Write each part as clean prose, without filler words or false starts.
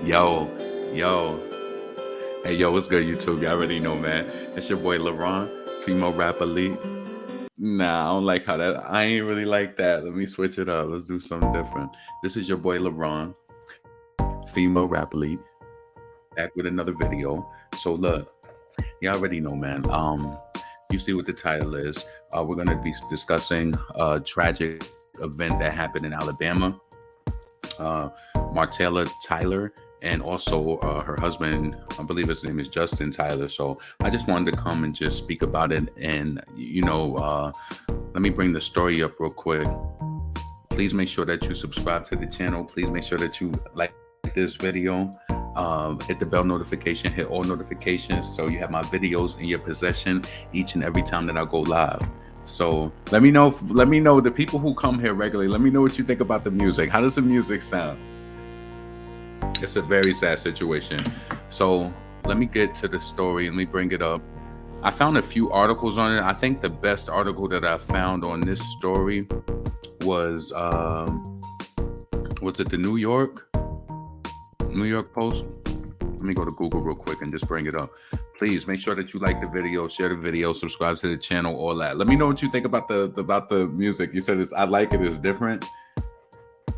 Yo, yo. Hey, yo, what's good, YouTube? Y'all already know, man. It's your boy LeBron, female rap elite. Nah, I don't like how that. I ain't really like that. Let me switch it up. Let's do something different. This is your boy LeBron, female rap elite, back with another video. So look, you already know, man. You see what the title is. We're gonna be discussing a tragic event that happened in Alabama. uh, Martella Tyler, and also her husband. I believe his name is Justin Tyler. So I just wanted to come and just speak about it. And let me bring the story up real quick. Please make sure that you subscribe to the channel. Please make sure that you like this video. Hit the bell notification, hit all notifications, so you have my videos in your possession each and every time that I go live. So let me know. Let me know the people who come here regularly. Let me know what you think about the music. How does the music sound? It's a very sad situation. So let me get to the story and let me bring it up. I found a few articles on it. I think the best article that I found on this story was it the New York Post? Let me go to Google real quick and just bring it up. Please make sure that you like the video, share the video, subscribe to the channel, all that. Let me know what you think about the music. You said I like it. It's different.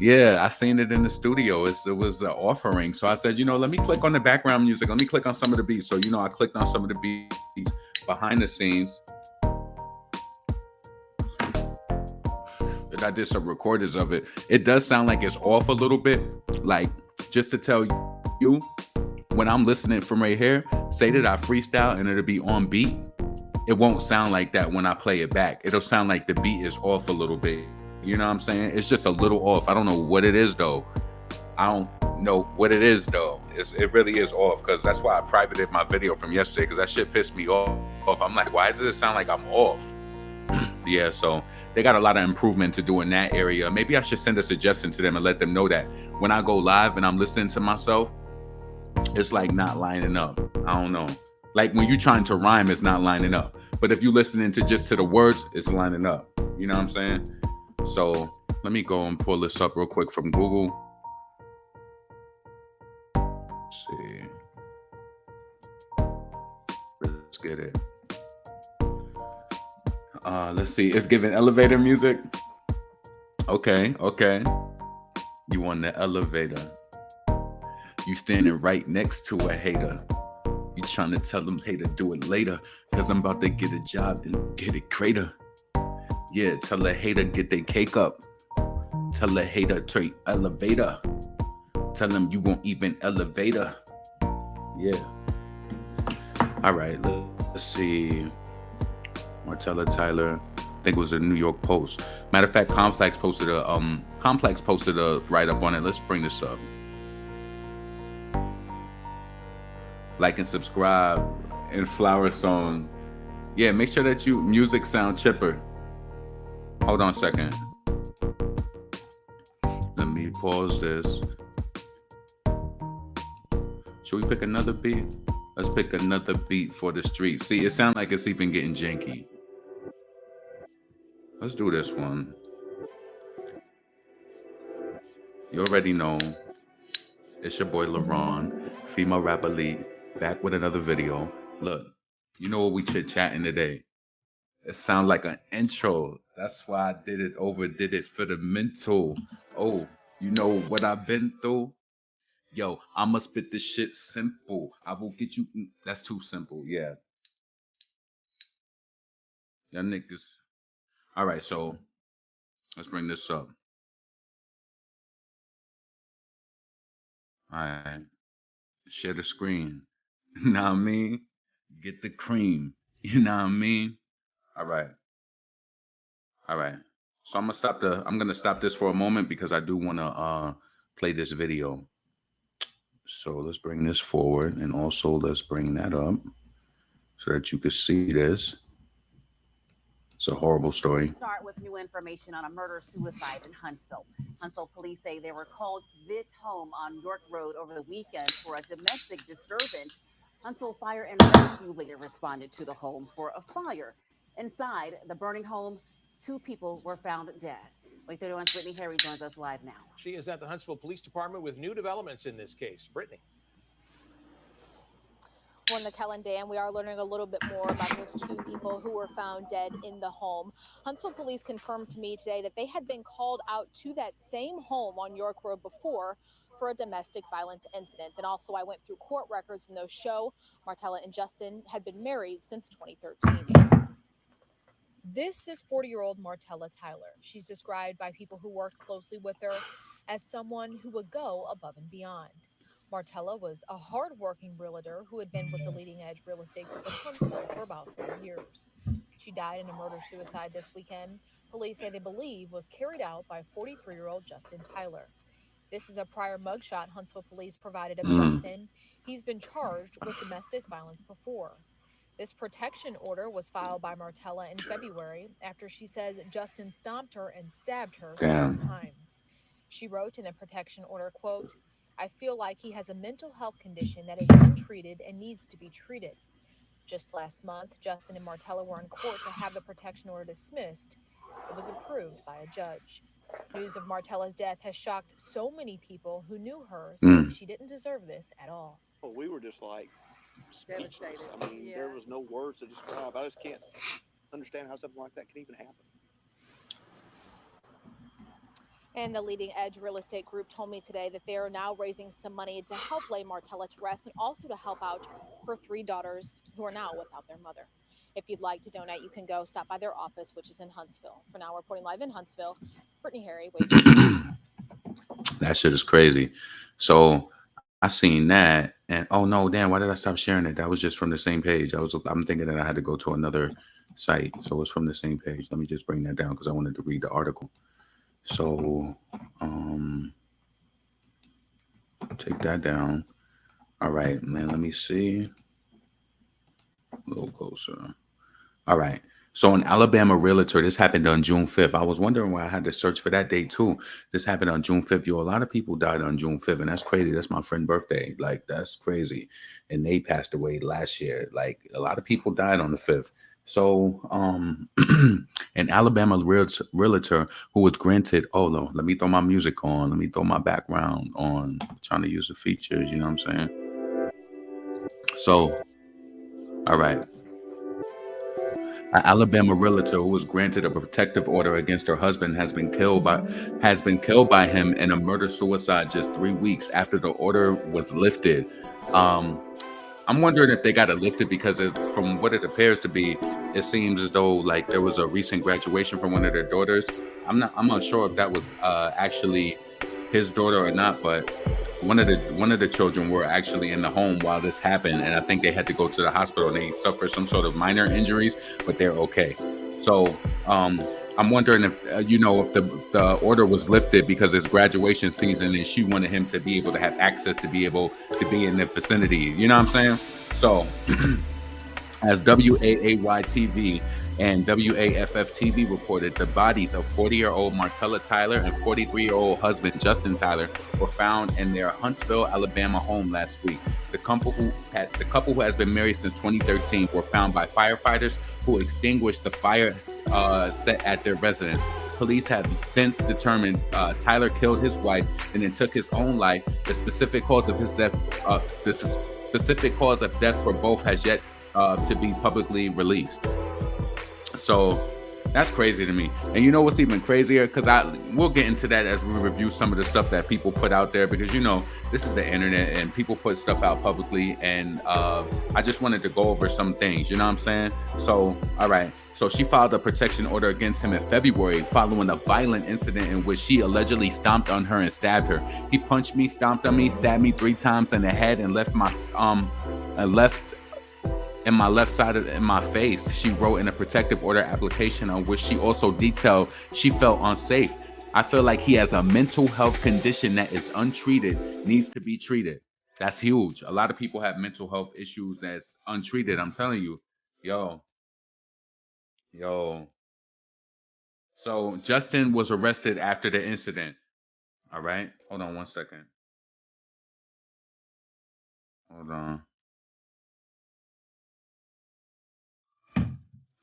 Yeah, I seen it in the studio. It was an offering, so I said, let me click on the background music. Let me click on some of the beats. So I clicked on some of the beats behind the scenes. And I did some recordings of it. It does sound like it's off a little bit. Like, just to tell you, when I'm listening from right here, say that I freestyle and it'll be on beat. It won't sound like that when I play it back. It'll sound like the beat is off a little bit. You know what I'm saying? It's just a little off. I don't know what it is though. It really is off, because that's why I privated my video from yesterday, because that shit pissed me off. I'm like, why does it sound like I'm off? Yeah, so they got a lot of improvement to do in that area. Maybe I should send a suggestion to them and let them know that when I go live and I'm listening to myself, it's like not lining up. I don't know. Like when you're trying to rhyme, it's not lining up. But if you're listening to just to the words, it's lining up. You know what I'm saying? So let me go and pull this up real quick from Google. Let's see. Let's get it. Let's see. It's giving elevator music. Okay. You on the elevator. You standing right next to a hater. You trying to tell them, hater, do it later, because I'm about to get a job and get it greater. Yeah, tell a hater get their cake up. Tell a hater trade elevator. Tell them you won't even elevator. Yeah. All right, let's see. Martella Tyler, I think it was a New York Post. Matter of fact, Complex posted a write-up on it. Let's bring this up. Like and subscribe and flower song. Yeah, make sure that you music sound chipper. Hold on a second. Let me pause this. Should we pick another beat? Let's pick another beat for the street. See, it sounds like it's even getting janky. Let's do this one. You already know. It's your boy LeBron, female rap elite, back with another video. Look, you know what we chit-chatting today. It sounds like an intro. That's why I overdid it for the mental. Oh, you know what I've been through? Yo, I'ma spit this shit simple. I will get you. That's too simple. Yeah. Y'all niggas. All right, so let's bring this up. All right. Share the screen. You know what I mean? Get the cream. You know what I mean? All right. All right. So I'm gonna stop this for a moment because I do wanna play this video. So let's bring this forward, and also let's bring that up so that you can see this. It's a horrible story. Start with new information on a murder-suicide in Huntsville. Huntsville police say they were called to this home on York Road over the weekend for a domestic disturbance. Huntsville Fire and Rescue later responded to the home for a fire. Inside the burning home, 2 people were found dead. Week 31's Brittany Harry joins us live now. She is at the Huntsville Police Department with new developments in this case. Brittany. We're in the Kellen Dam. We are learning a little bit more about those two people who were found dead in the home. Huntsville police confirmed to me today that they had been called out to that same home on York Road before for a domestic violence incident. And also I went through court records and those show Martella and Justin had been married since 2013. This is 40-year-old Martella Tyler. She's described by people who worked closely with her as someone who would go above and beyond. Martella was a hard-working realtor who had been with the leading edge real estate group in Huntsville for about 4 years. She died in a murder-suicide this weekend. Police say they believe was carried out by 43-year-old Justin Tyler. This is a prior mugshot Huntsville police provided of Justin. He's been charged with domestic violence before. This protection order was filed by Martella in February after she says Justin stomped her and stabbed her 5 times. She wrote in the protection order, quote, "I feel like he has a mental health condition that is untreated and needs to be treated." Just last month, Justin and Martella were in court to have the protection order dismissed. It was approved by a judge. News of Martella's death has shocked so many people who knew her, saying she didn't deserve this at all. Well, we were just like speechless. I mean, there was no words to describe. I just can't understand how something like that can even happen. And the leading edge real estate group told me today that they are now raising some money to help lay Martella to rest and also to help out her 3 daughters who are now without their mother. If you'd like to donate, you can go stop by their office, which is in Huntsville. For now, reporting live in Huntsville, Brittany Harry. That shit is crazy. So I seen that, and oh no, damn! Why did I stop sharing it? That was just from the same page. I'm thinking that I had to go to another site, so it's from the same page. Let me just bring that down because I wanted to read the article. So, take that down. All right, man. Let me see. A little closer. All right. So an Alabama realtor, this happened on June 5th. I was wondering why I had to search for that date too. This happened on June 5th. Yo, a lot of people died on June 5th, and that's crazy. That's my friend's birthday. Like, that's crazy. And they passed away last year. Like, a lot of people died on the 5th. So an Alabama realtor who was granted, oh no, let me throw my music on. Let me throw my background on. I'm trying to use the features, you know what I'm saying? So, all right. An Alabama realtor who was granted a protective order against her husband has been killed by him in a murder-suicide just 3 weeks after the order was lifted. I'm wondering if they got it lifted because from what it appears to be, it seems as though like there was a recent graduation from one of their daughters. I'm not sure if that was actually his daughter or not, but one of the children were actually in the home while this happened, and I think they had to go to the hospital and they suffered some sort of minor injuries, but they're okay. So I'm wondering if if the order was lifted because it's graduation season and she wanted him to be able to have access to be able to be in the vicinity. You know what I'm saying? So as WAAY-TV and WAFF-TV reported, the bodies of 40-year-old Martella Tyler and 43-year-old husband Justin Tyler were found in their Huntsville, Alabama home last week. The couple who has been married since 2013 were found by firefighters who extinguished the fire set at their residence. Police have since determined Tyler killed his wife and then took his own life. The specific cause of his death, for both has yet to be publicly released. So that's crazy to me. And you know what's even crazier? Because we'll get into that as we review some of the stuff that people put out there, because this is the internet and people put stuff out publicly, and I just wanted to go over some things, you know what I'm saying? So all right, so she filed a protection order against him in February following a violent incident in which he allegedly stomped on her and stabbed her. He punched me, stomped on me, stabbed me 3 times in the head, and left my left side in my face, she wrote in a protective order application on which she also detailed she felt unsafe. I feel like he has a mental health condition that is untreated, needs to be treated. That's huge. A lot of people have mental health issues that's untreated. I'm telling you. Yo. So Justin was arrested after the incident. All right. Hold on one second. Hold on.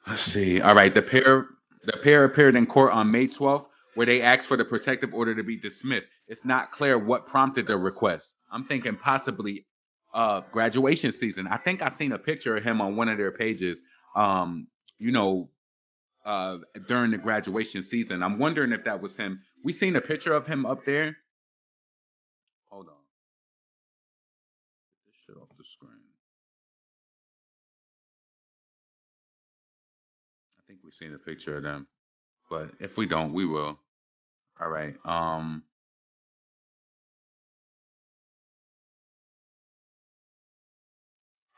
Let's see. All right. The pair appeared in court on May 12th where they asked for the protective order to be dismissed. It's not clear what prompted the request. I'm thinking possibly graduation season. I think I seen a picture of him on one of their pages. Um, you know, uh, during the graduation season. I'm wondering if that was him. We seen a picture of him up there. Hold on. Get this shit off the screen. I think we seen a picture of them. But if we don't, we will. All right. All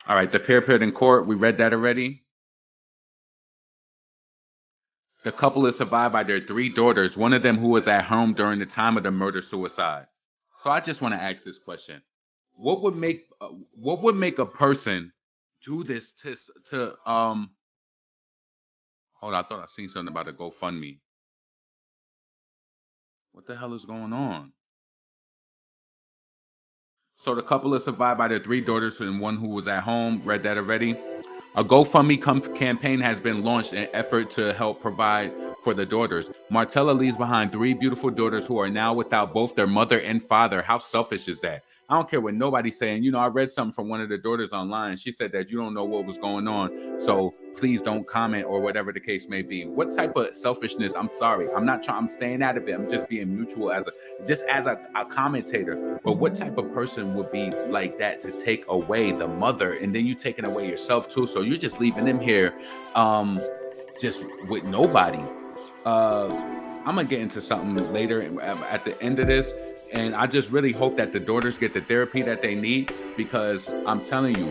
right, the pair appeared in court. We read that already. The couple is survived by their 3 daughters, one of them who was at home during the time of the murder-suicide. So I just want to ask this question: What would make a person do this to Hold on, I thought I seen something about a GoFundMe. What the hell is going on? So the couple is survived by their 3 daughters and one who was at home. Read that already. A GoFundMe campaign has been launched in an effort to help provide for the daughters. Martella leaves behind 3 beautiful daughters who are now without both their mother and father. How selfish is that? I don't care what nobody's saying. You know, I read something from one of the daughters online. She said that you don't know what was going on, so please don't comment or whatever the case may be. What type of selfishness? I'm sorry. I'm not trying. I'm staying out of it. I'm just being mutual as a commentator. But what type of person would be like that to take away the mother and then you taking away yourself too? So you're just leaving them here, just with nobody. I'm gonna get into something later at the end of this. And I just really hope that the daughters get the therapy that they need, because I'm telling you,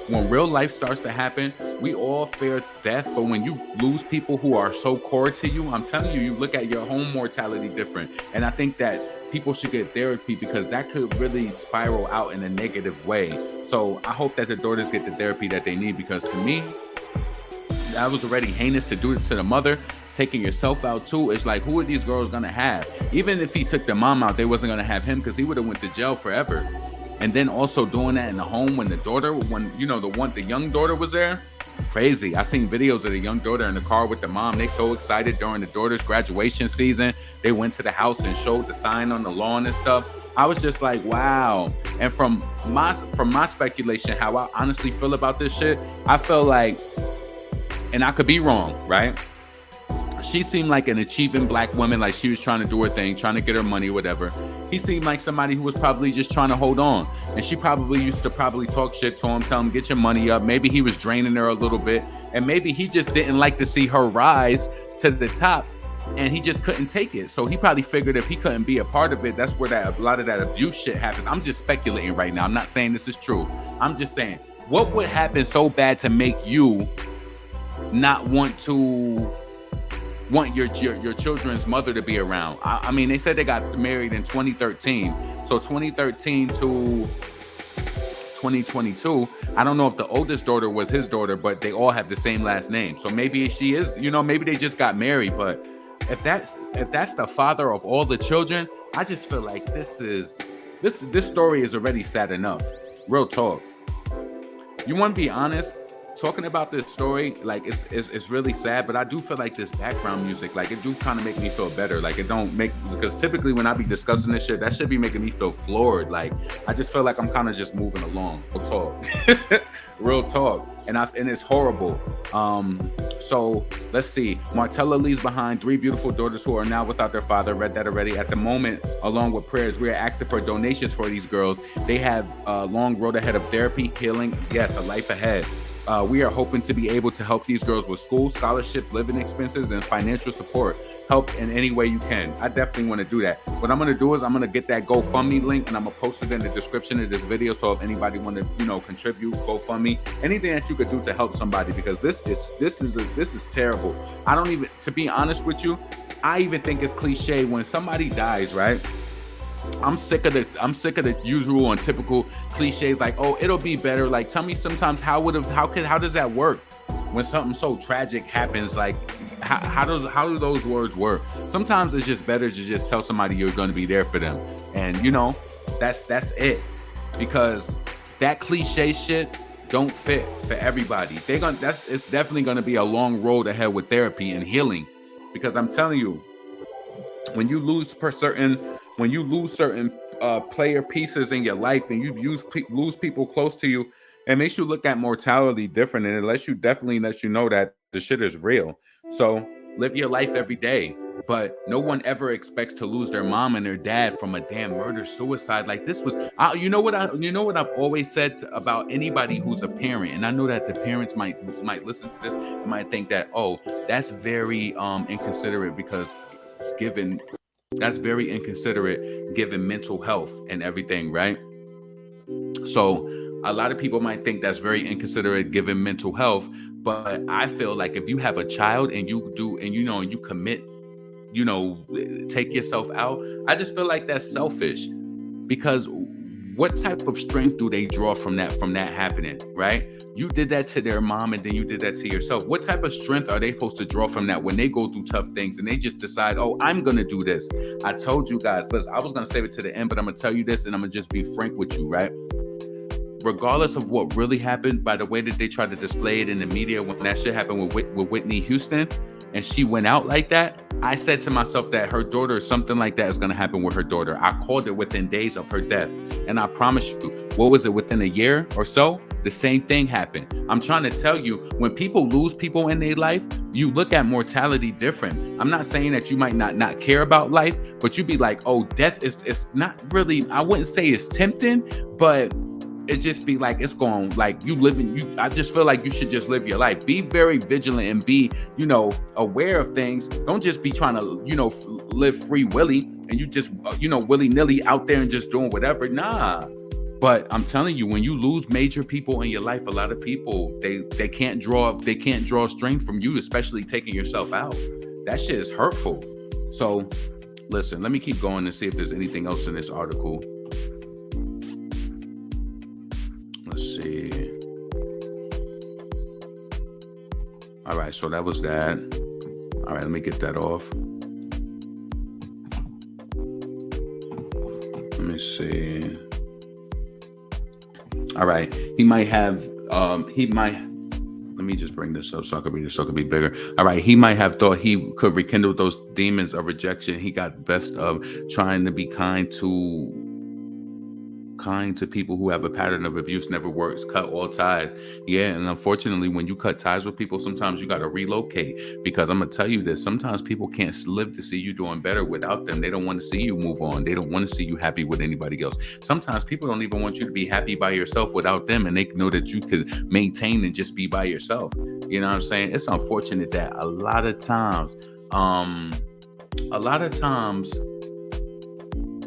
when real life starts to happen, we all fear death. But when you lose people who are so core to you, I'm telling you, you look at your home mortality different. And I think that people should get therapy, because that could really spiral out in a negative way. So I hope that the daughters get the therapy that they need, because to me, that was already heinous to do it to the mother. Taking yourself out too, it's like, who are these girls gonna have? Even if he took the mom out, they wasn't gonna have him, because he would have went to jail forever. And then also doing that in the home when the young daughter was there. Crazy. I seen videos of the young daughter in the car with the mom. They so excited during the daughter's graduation season. They went to the house and showed the sign on the lawn and stuff. I was just like, wow. And from my speculation, how I honestly feel about this shit, I feel like, and I could be wrong, right? She seemed like an achieving black woman, like she was trying to do her thing, trying to get her money, whatever. He seemed like somebody who was probably just trying to hold on. And she probably used to talk shit to him, tell him, get your money up. Maybe he was draining her a little bit. And maybe he just didn't like to see her rise to the top, and he just couldn't take it. So he probably figured if he couldn't be a part of it, that's where a lot of that abuse shit happens. I'm just speculating right now. I'm not saying this is true. I'm just saying, what would happen so bad to make you not want your children's mother to be around? I mean, they said they got married in 2013. So 2013 to 2022. I don't know if the oldest daughter was his daughter, but they all have the same last name. So maybe she is, maybe they just got married. But if that's the father of all the children, I just feel like this story is already sad enough. Real talk. You want to be honest? Talking about this story, like it's really sad, but I do feel like this background music, like it do kind of make me feel better. Like it don't make, because typically when I be discussing this shit, that should be making me feel floored. Like I just feel like I'm kind of just moving along. Real talk. Real talk. And it's horrible. So let's see. Martella leaves behind 3 beautiful daughters who are now without their father. Read that already. At the moment, along with prayers, we are asking for donations for these girls. They have a long road ahead of therapy, healing, yes, a life ahead. We are hoping to be able to help these girls with school, scholarships, living expenses, and financial support. Help in any way you can. I definitely want to do that. What I'm going to do is I'm going to get that GoFundMe link, and I'm going to post it in the description of this video. So if anybody want to, contribute, GoFundMe, anything that you could do to help somebody, because this is terrible. I don't even, to be honest with you, I even think it's cliche when somebody dies, right? I'm sick of the usual and typical cliches like, oh, it'll be better. Like, tell me sometimes how does that work when something so tragic happens? Like, how do those words work? Sometimes it's just better to just tell somebody you're going to be there for them, and that's it, because that cliche shit don't fit for everybody. It's definitely going to be a long road ahead with therapy and healing, because I'm telling you, when you lose certain player pieces in your life, and you lose people close to you, it makes you look at mortality different, and it lets you know that the shit is real. So live your life every day. But no one ever expects to lose their mom and their dad from a damn murder suicide. Like this was, you know what I've always said about anybody who's a parent, and I know that the parents might listen to this and might think that, oh, that's very inconsiderate, because given mental health and everything, right? So a lot of people might think that's very inconsiderate given mental health, but I feel like if you have a child and you commit, take yourself out, I just feel like that's selfish, because what type of strength do they draw from that happening, right? You did that to their mom, and then you did that to yourself. What type of strength are they supposed to draw from that when they go through tough things and they just decide, oh, I'm gonna do this? I told you guys, listen, I was gonna save it to the end, but I'm gonna tell you this, and I'm gonna just be frank with you, right? Regardless of what really happened, by the way that they tried to display it in the media when that shit happened with Whitney Houston, and she went out like that, I said to myself that her daughter, something like that is going to happen with her daughter. I called it within days of her death. And I promise you, what was it, within a year or so? The same thing happened. I'm trying to tell you, when people lose people in their life, you look at mortality different. I'm not saying that you might not care about life, but you be like, oh, death it's not really, I wouldn't say it's tempting, but it just be like, it's going, like, I just feel like you should just live your life. Be very vigilant and be, aware of things. Don't just be trying to, live free willy, and you just, willy-nilly out there and just doing whatever. Nah. But I'm telling you, when you lose major people in your life, a lot of people, they can't draw strength from you, especially taking yourself out. That shit is hurtful. So listen, let me keep going and see if there's anything else in this article. Let's see. All right, so that was that. All right, let me get that off. Let me see. All right, let me just bring this up so I could read it, so it could be bigger. All right, he might have thought he could rekindle those demons of rejection. He got best of trying to be kind to people who have a pattern of abuse. Never works. Cut all ties. Yeah, and unfortunately, when you cut ties with people, sometimes you got to relocate, because I'm gonna tell you this, sometimes people can't live to see you doing better without them. They don't want to see you move on. They don't want to see you happy with anybody else. Sometimes people don't even want you to be happy by yourself without them, and they know that you could maintain and just be by yourself. You know what I'm saying? It's unfortunate that a lot of times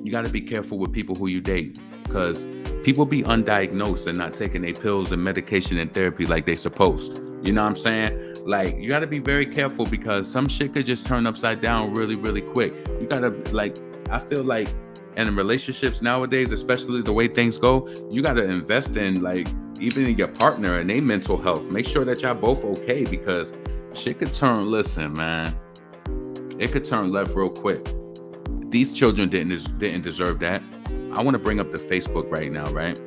you got to be careful with people who you date, because people be undiagnosed and not taking their pills and medication and therapy like they supposed. You know what I'm saying? Like, you got to be very careful, because some shit could just turn upside down really, really quick. You got to, like, I feel like in relationships nowadays, especially the way things go, you got to invest in, like, even in your partner and their mental health. Make sure that y'all both okay, because shit could turn, listen, man, it could turn left real quick. These children didn't deserve that. I want to bring up the Facebook right now, right?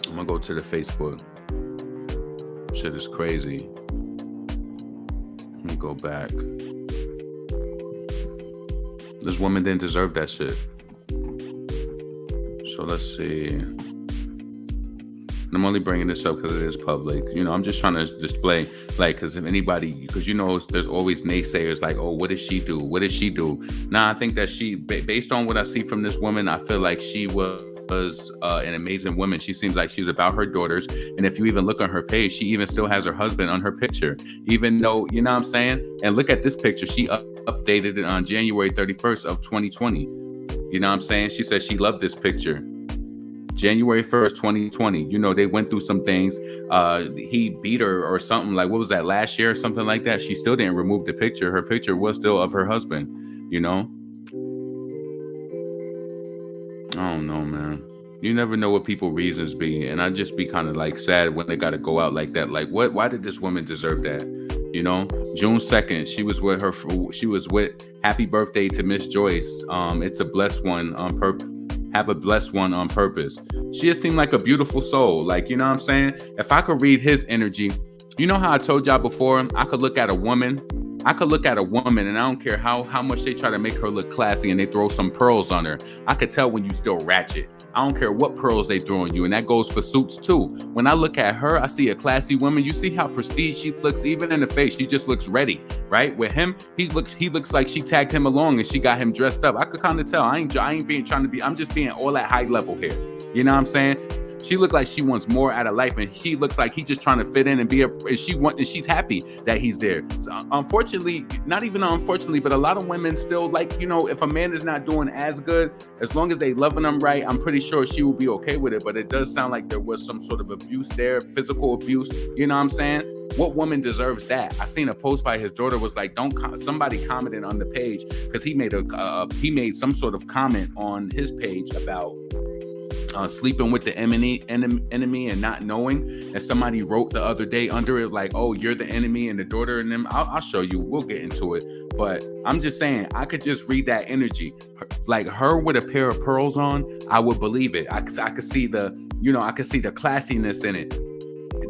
I'm going to go to the Facebook. Shit is crazy. Let me go back. This woman didn't deserve that shit. So let's see. I'm only bringing this up because it is public. I'm just trying to display, like, because if anybody, because there's always naysayers like, oh, what did she do? What did she do? Nah, I think that based on what I see from this woman, I feel like she was an amazing woman. She seems like she's about her daughters. And if you even look on her page, she even still has her husband on her picture, even though, you know what I'm saying? And look at this picture. She updated it on January 31st of 2020. You know what I'm saying? She said she loved this picture. January 1st, 2020. They went through some things. He beat her or something, like, what was that, last year or something like that? She still didn't remove the picture. Her picture was still of her husband, I don't know, man. You never know what people's reasons be. And I just be kind of like sad when they got to go out like that. Like, why did this woman deserve that? June 2nd, she was with happy birthday to Miss Joyce. It's a blessed one on purpose. Have a blessed one on purpose. She just seemed like a beautiful soul. Like, you know what I'm saying? If I could read his energy, you know how I told y'all before, I could look at a woman I could look at a woman and I don't care how much they try to make her look classy and they throw some pearls on her. I could tell when you still ratchet. I don't care what pearls they throw on you, and that goes for suits too. When I look at her, I see a classy woman. You see how prestige she looks, even in the face. She just looks ready, right? With him, he looks like she tagged him along and she got him dressed up. I could kind of tell. I ain't being trying to be. I'm just being all at high level here. You know what I'm saying? She looked like she wants more out of life, and he looks like he's just trying to fit in and be and she's happy that he's there. So unfortunately, not even unfortunately, but a lot of women still like, you know, if a man is not doing as good, as long as they loving him right, I'm pretty sure she will be okay with it. But it does sound like there was some sort of abuse there, physical abuse. You know what I'm saying? What woman deserves that? I seen a post by his daughter was like, somebody commented on the page because he made some sort of comment on his page about sleeping with the enemy and not knowing. And somebody wrote the other day under it like, oh, you're the enemy and the daughter and them. I'll show you. We'll get into it. But I'm just saying, I could just read that energy. Like her with a pair of pearls on, I would believe it. I could see the classiness in it.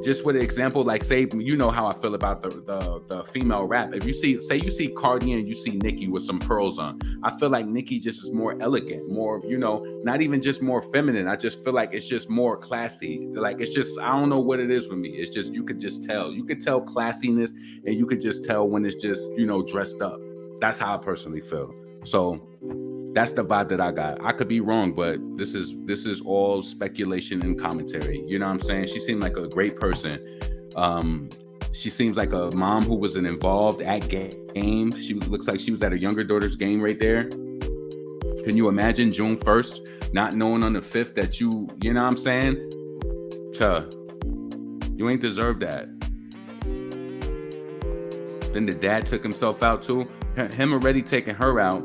Just with an example, like say, you know how I feel about the female rap. If you see Cardi and you see Nicki with some pearls on, I feel like Nicki just is more elegant, more, you know, not even just more feminine. I just feel like it's just more classy. Like it's just, I don't know what it is with me. It's just, you could just tell. You could tell classiness, and you could just tell when it's just, you know, dressed up. That's how I personally feel. So that's the vibe that I got. I could be wrong, but this is all speculation and commentary. You know what I'm saying? She seemed like a great person. She seems like a mom who was involved at games. Looks like she was at her younger daughter's game right there. Can you imagine June 1st, not knowing on the 5th that you know what I'm saying? You ain't deserve that. Then the dad took himself out too. Him already taking her out.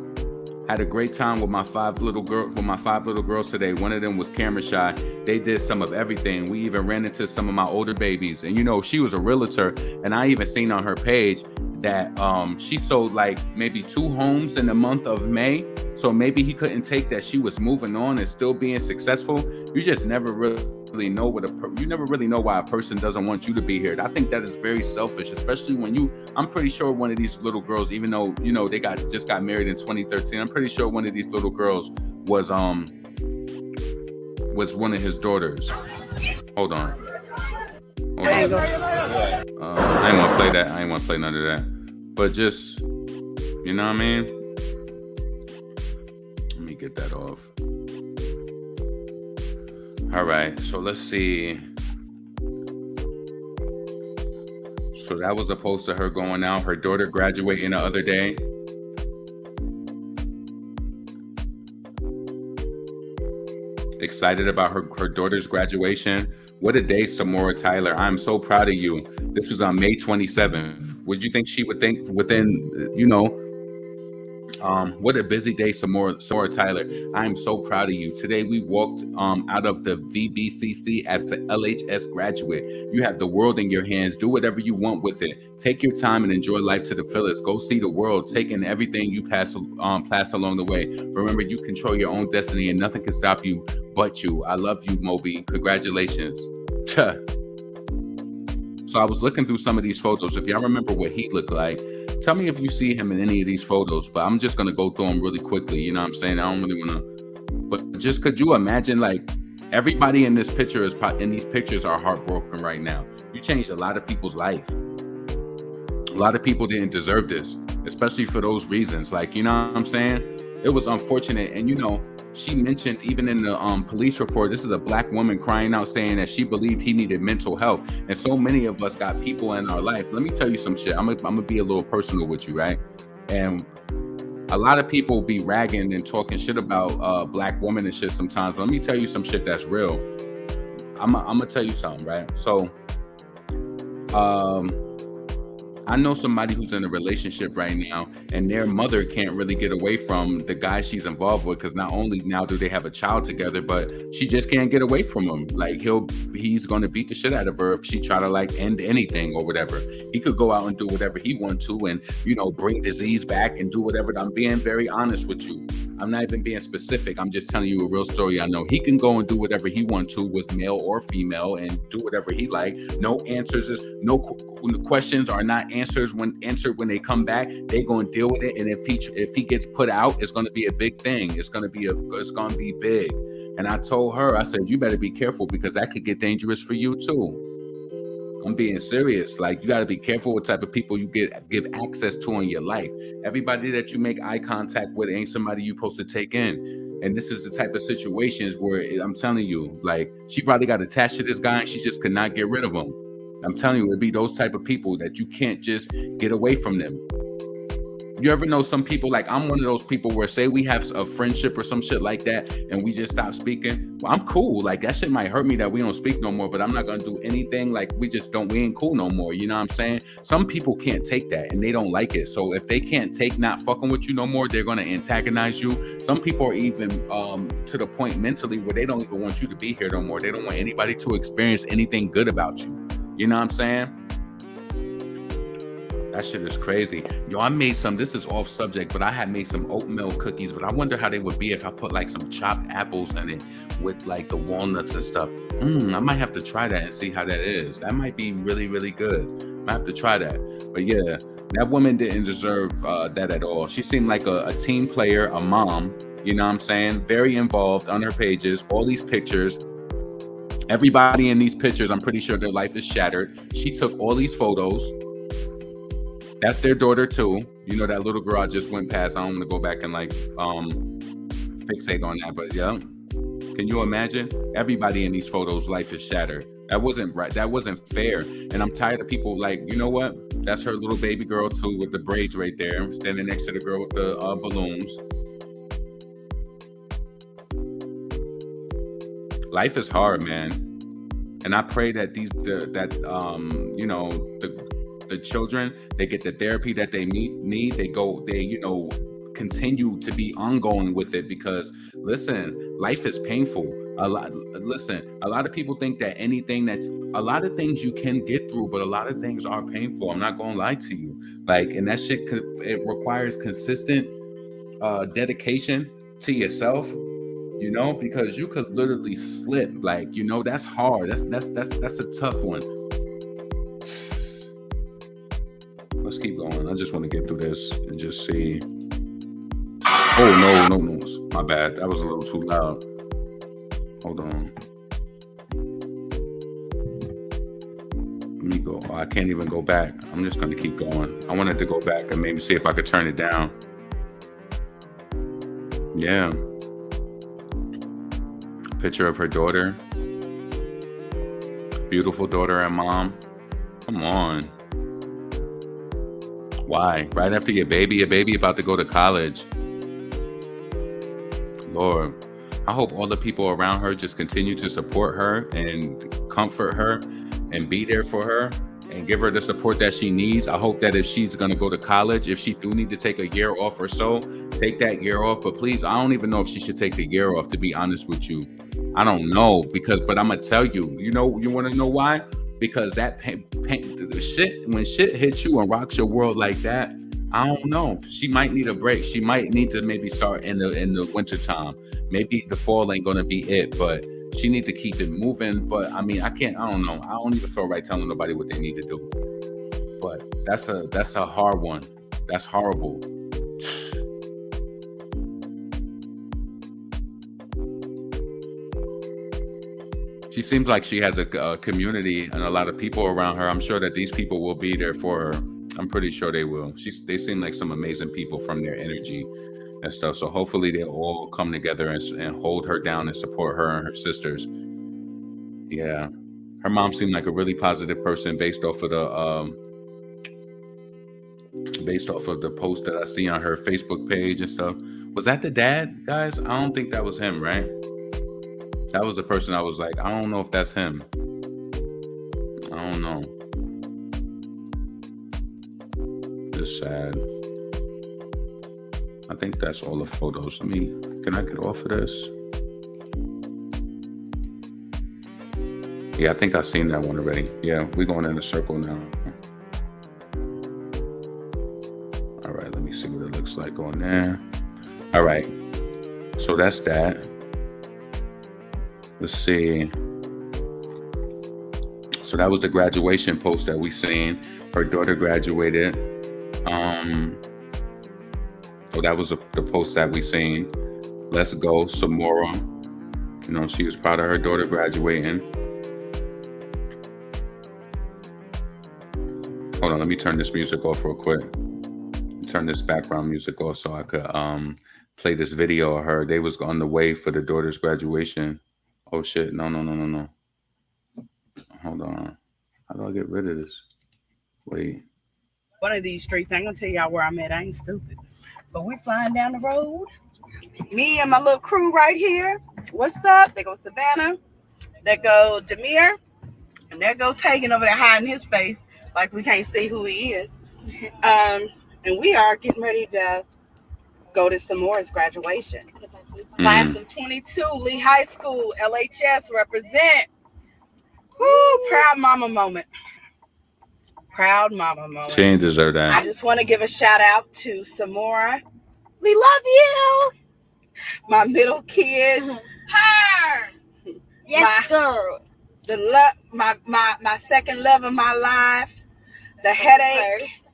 Had a great time with my 5 little girls today. One of them was camera shy. They did some of everything. We even ran into some of my older babies. And you know, she was a realtor, and I even seen on her page that she sold like maybe 2 homes in the month of May. So maybe he couldn't take that she was moving on and still being successful. You just never really know you never really know why a person doesn't want you to be here. I think that is very selfish, especially when I'm pretty sure one of these little girls, even though, you know, they just got married in 2013, I'm pretty sure one of these little girls was one of his daughters. Hold on. I ain't want to play that. I ain't want to play none of that. But just, you know what I mean? Let me get that off. All right, so let's see. So that was a post of her going out, her daughter graduating the other day. Excited about her daughter's graduation. What a day, Samora Tyler. I'm so proud of you. This was on May 27th. Would you think she would think within, you know, what a busy day, Samora Tyler. I am so proud of you. Today we walked out of the VBCC as the LHS graduate. You have the world in your hands. Do whatever you want with it. Take your time and enjoy life to the fullest. Go see the world. Take in everything you pass along the way. Remember, you control your own destiny and nothing can stop you but you. I love you, Moby. Congratulations. So I was looking through some of these photos. If y'all remember what he looked like, tell me if you see him in any of these photos, but I'm just going to go through them really quickly. You know what I'm saying? I don't really want to, but just could you imagine, like, everybody in this picture in these pictures are heartbroken right now. You changed a lot of people's life. A lot of people didn't deserve this, especially for those reasons. Like, you know what I'm saying? It was unfortunate. And, you know, she mentioned even in the police report, this is a Black woman crying out saying that she believed he needed mental help. And so many of us got people in our life. Let me tell you some shit. I'm gonna be a little personal with you, right? And a lot of people be ragging and talking shit about Black women and shit sometimes. Let me tell you some shit that's real. I'm gonna tell you something, right? So I know somebody who's in a relationship right now, and their mother can't really get away from the guy she's involved with, because not only now do they have a child together, but she just can't get away from him. Like he's going to beat the shit out of her if she try to like end anything or whatever. He could go out and do whatever he wants to, and, you know, bring disease back and do whatever. I'm being very honest with you. I'm not even being specific. I'm just telling you a real story I know. He can go and do whatever he wants to with male or female and do whatever he like. No questions are not answered when they come back. They're going to deal with it. And if he gets put out, it's going to be a big thing. It's going to be big. And I told her, I said, you better be careful because that could get dangerous for you too. I'm being serious. Like, you got to be careful what type of people you give access to in your life. Everybody that you make eye contact with ain't somebody you supposed to take in. And this is the type of situations where I'm telling you, like, she probably got attached to this guy and she just could not get rid of him. I'm telling you, it'd be those type of people that you can't just get away from them. You ever know some people, like I'm one of those people where say we have a friendship or some shit like that and we just stop speaking. Well, I'm cool. Like that shit might hurt me that we don't speak no more, but I'm not going to do anything. Like we ain't cool no more. You know what I'm saying? Some people can't take that and they don't like it. So if they can't take not fucking with you no more, they're going to antagonize you. Some people are even to the point mentally where they don't even want you to be here no more. They don't want anybody to experience anything good about you. You know what I'm saying? That shit is crazy. Yo, I made some, this is off subject, but I had made some oatmeal cookies, but I wonder how they would be if I put like some chopped apples in it with like the walnuts and stuff. I might have to try that and see how that is. That might be really, really good. I have to try that. But yeah, that woman didn't deserve that at all. She seemed like a team player, a mom, you know what I'm saying? Very involved on her pages, all these pictures. Everybody in these pictures, I'm pretty sure their life is shattered. She took all these photos. That's their daughter too. You know, that little girl I just went past. I don't want to go back and like fixate on that, but yeah. Can you imagine? Everybody in these photos' life is shattered. That wasn't right. That wasn't fair. And I'm tired of people like, you know what? That's her little baby girl too with the braids right there, standing next to the girl with the balloons. Life is hard, man. And I pray that the children, they get the therapy that they need. They continue to be ongoing with it because listen, life is painful. A lot of people think that a lot of things you can get through, but a lot of things are painful. I'm not gonna lie to you. Like, and that shit it requires consistent dedication to yourself, you know, because you could literally slip. Like, you know, that's hard. That's a tough one. Let's keep going. I just want to get through this and just see. Oh, no. My bad. That was a little too loud. Hold on. Let me go. Oh, I can't even go back. I'm just going to keep going. I wanted to go back and maybe see if I could turn it down. Yeah. Picture of her daughter. Beautiful daughter and mom. Come on. Why? Right after your baby about to go to college. Lord, I hope all the people around her just continue to support her and comfort her and be there for her and give her the support that she needs. I hope that if she's going to go to college, if she do need to take a year off or so, take that year off. But please, I don't even know if she should take the year off, to be honest with you. I don't know, but I'm going to tell you, you want to know why? Because that shit, when shit hits you and rocks your world like that, I don't know. She might need a break. She might need to maybe start in the winter time. Maybe the fall ain't gonna be it, but she need to keep it moving. But I mean, I don't know. I don't even feel right telling nobody what they need to do. But that's a hard one. That's horrible. She seems like she has a community and a lot of people around her. I'm sure that these people will be there for her. I'm pretty sure they will. They seem like some amazing people from their energy and stuff. So hopefully they'll all come together and hold her down and support her and her sisters. Yeah. Her mom seemed like a really positive person based off of the post that I see on her Facebook page and stuff. Was that the dad, guys? I don't think that was him, right? That was the person I was like, I don't know if that's him. I don't know. It's sad. I think that's all the photos. Can I get off of this? Yeah, I think I've seen that one already. Yeah, we're going in a circle now. All right, let me see what it looks like on there. All right. So that's that. Let's see. So that was the graduation post that we seen. Her daughter graduated. So that was the post that we seen. Let's go, Samora. You know, she was proud of her daughter graduating. Hold on, let me turn this music off real quick. Turn this background music off so I could play this video of her. They was on the way for the daughter's graduation. Oh shit, no. Hold on. How do I get rid of this? Wait. One of these streets, I ain't gonna tell y'all where I'm at. I ain't stupid. But we flying down the road. Me and my little crew right here. What's up? There goes Savannah. There go Demir. And there go Tegan over there hiding his face like we can't see who he is. And we are getting ready to go to Samora's graduation. Class of 22, Lee High School, LHS represent. Woo, proud mama moment. Proud mama moment. She ain't deserve that. I just want to give a shout out to Samora. We love you. My middle kid. Her. Yes, girl. The love, my second love of my life. The headache. First.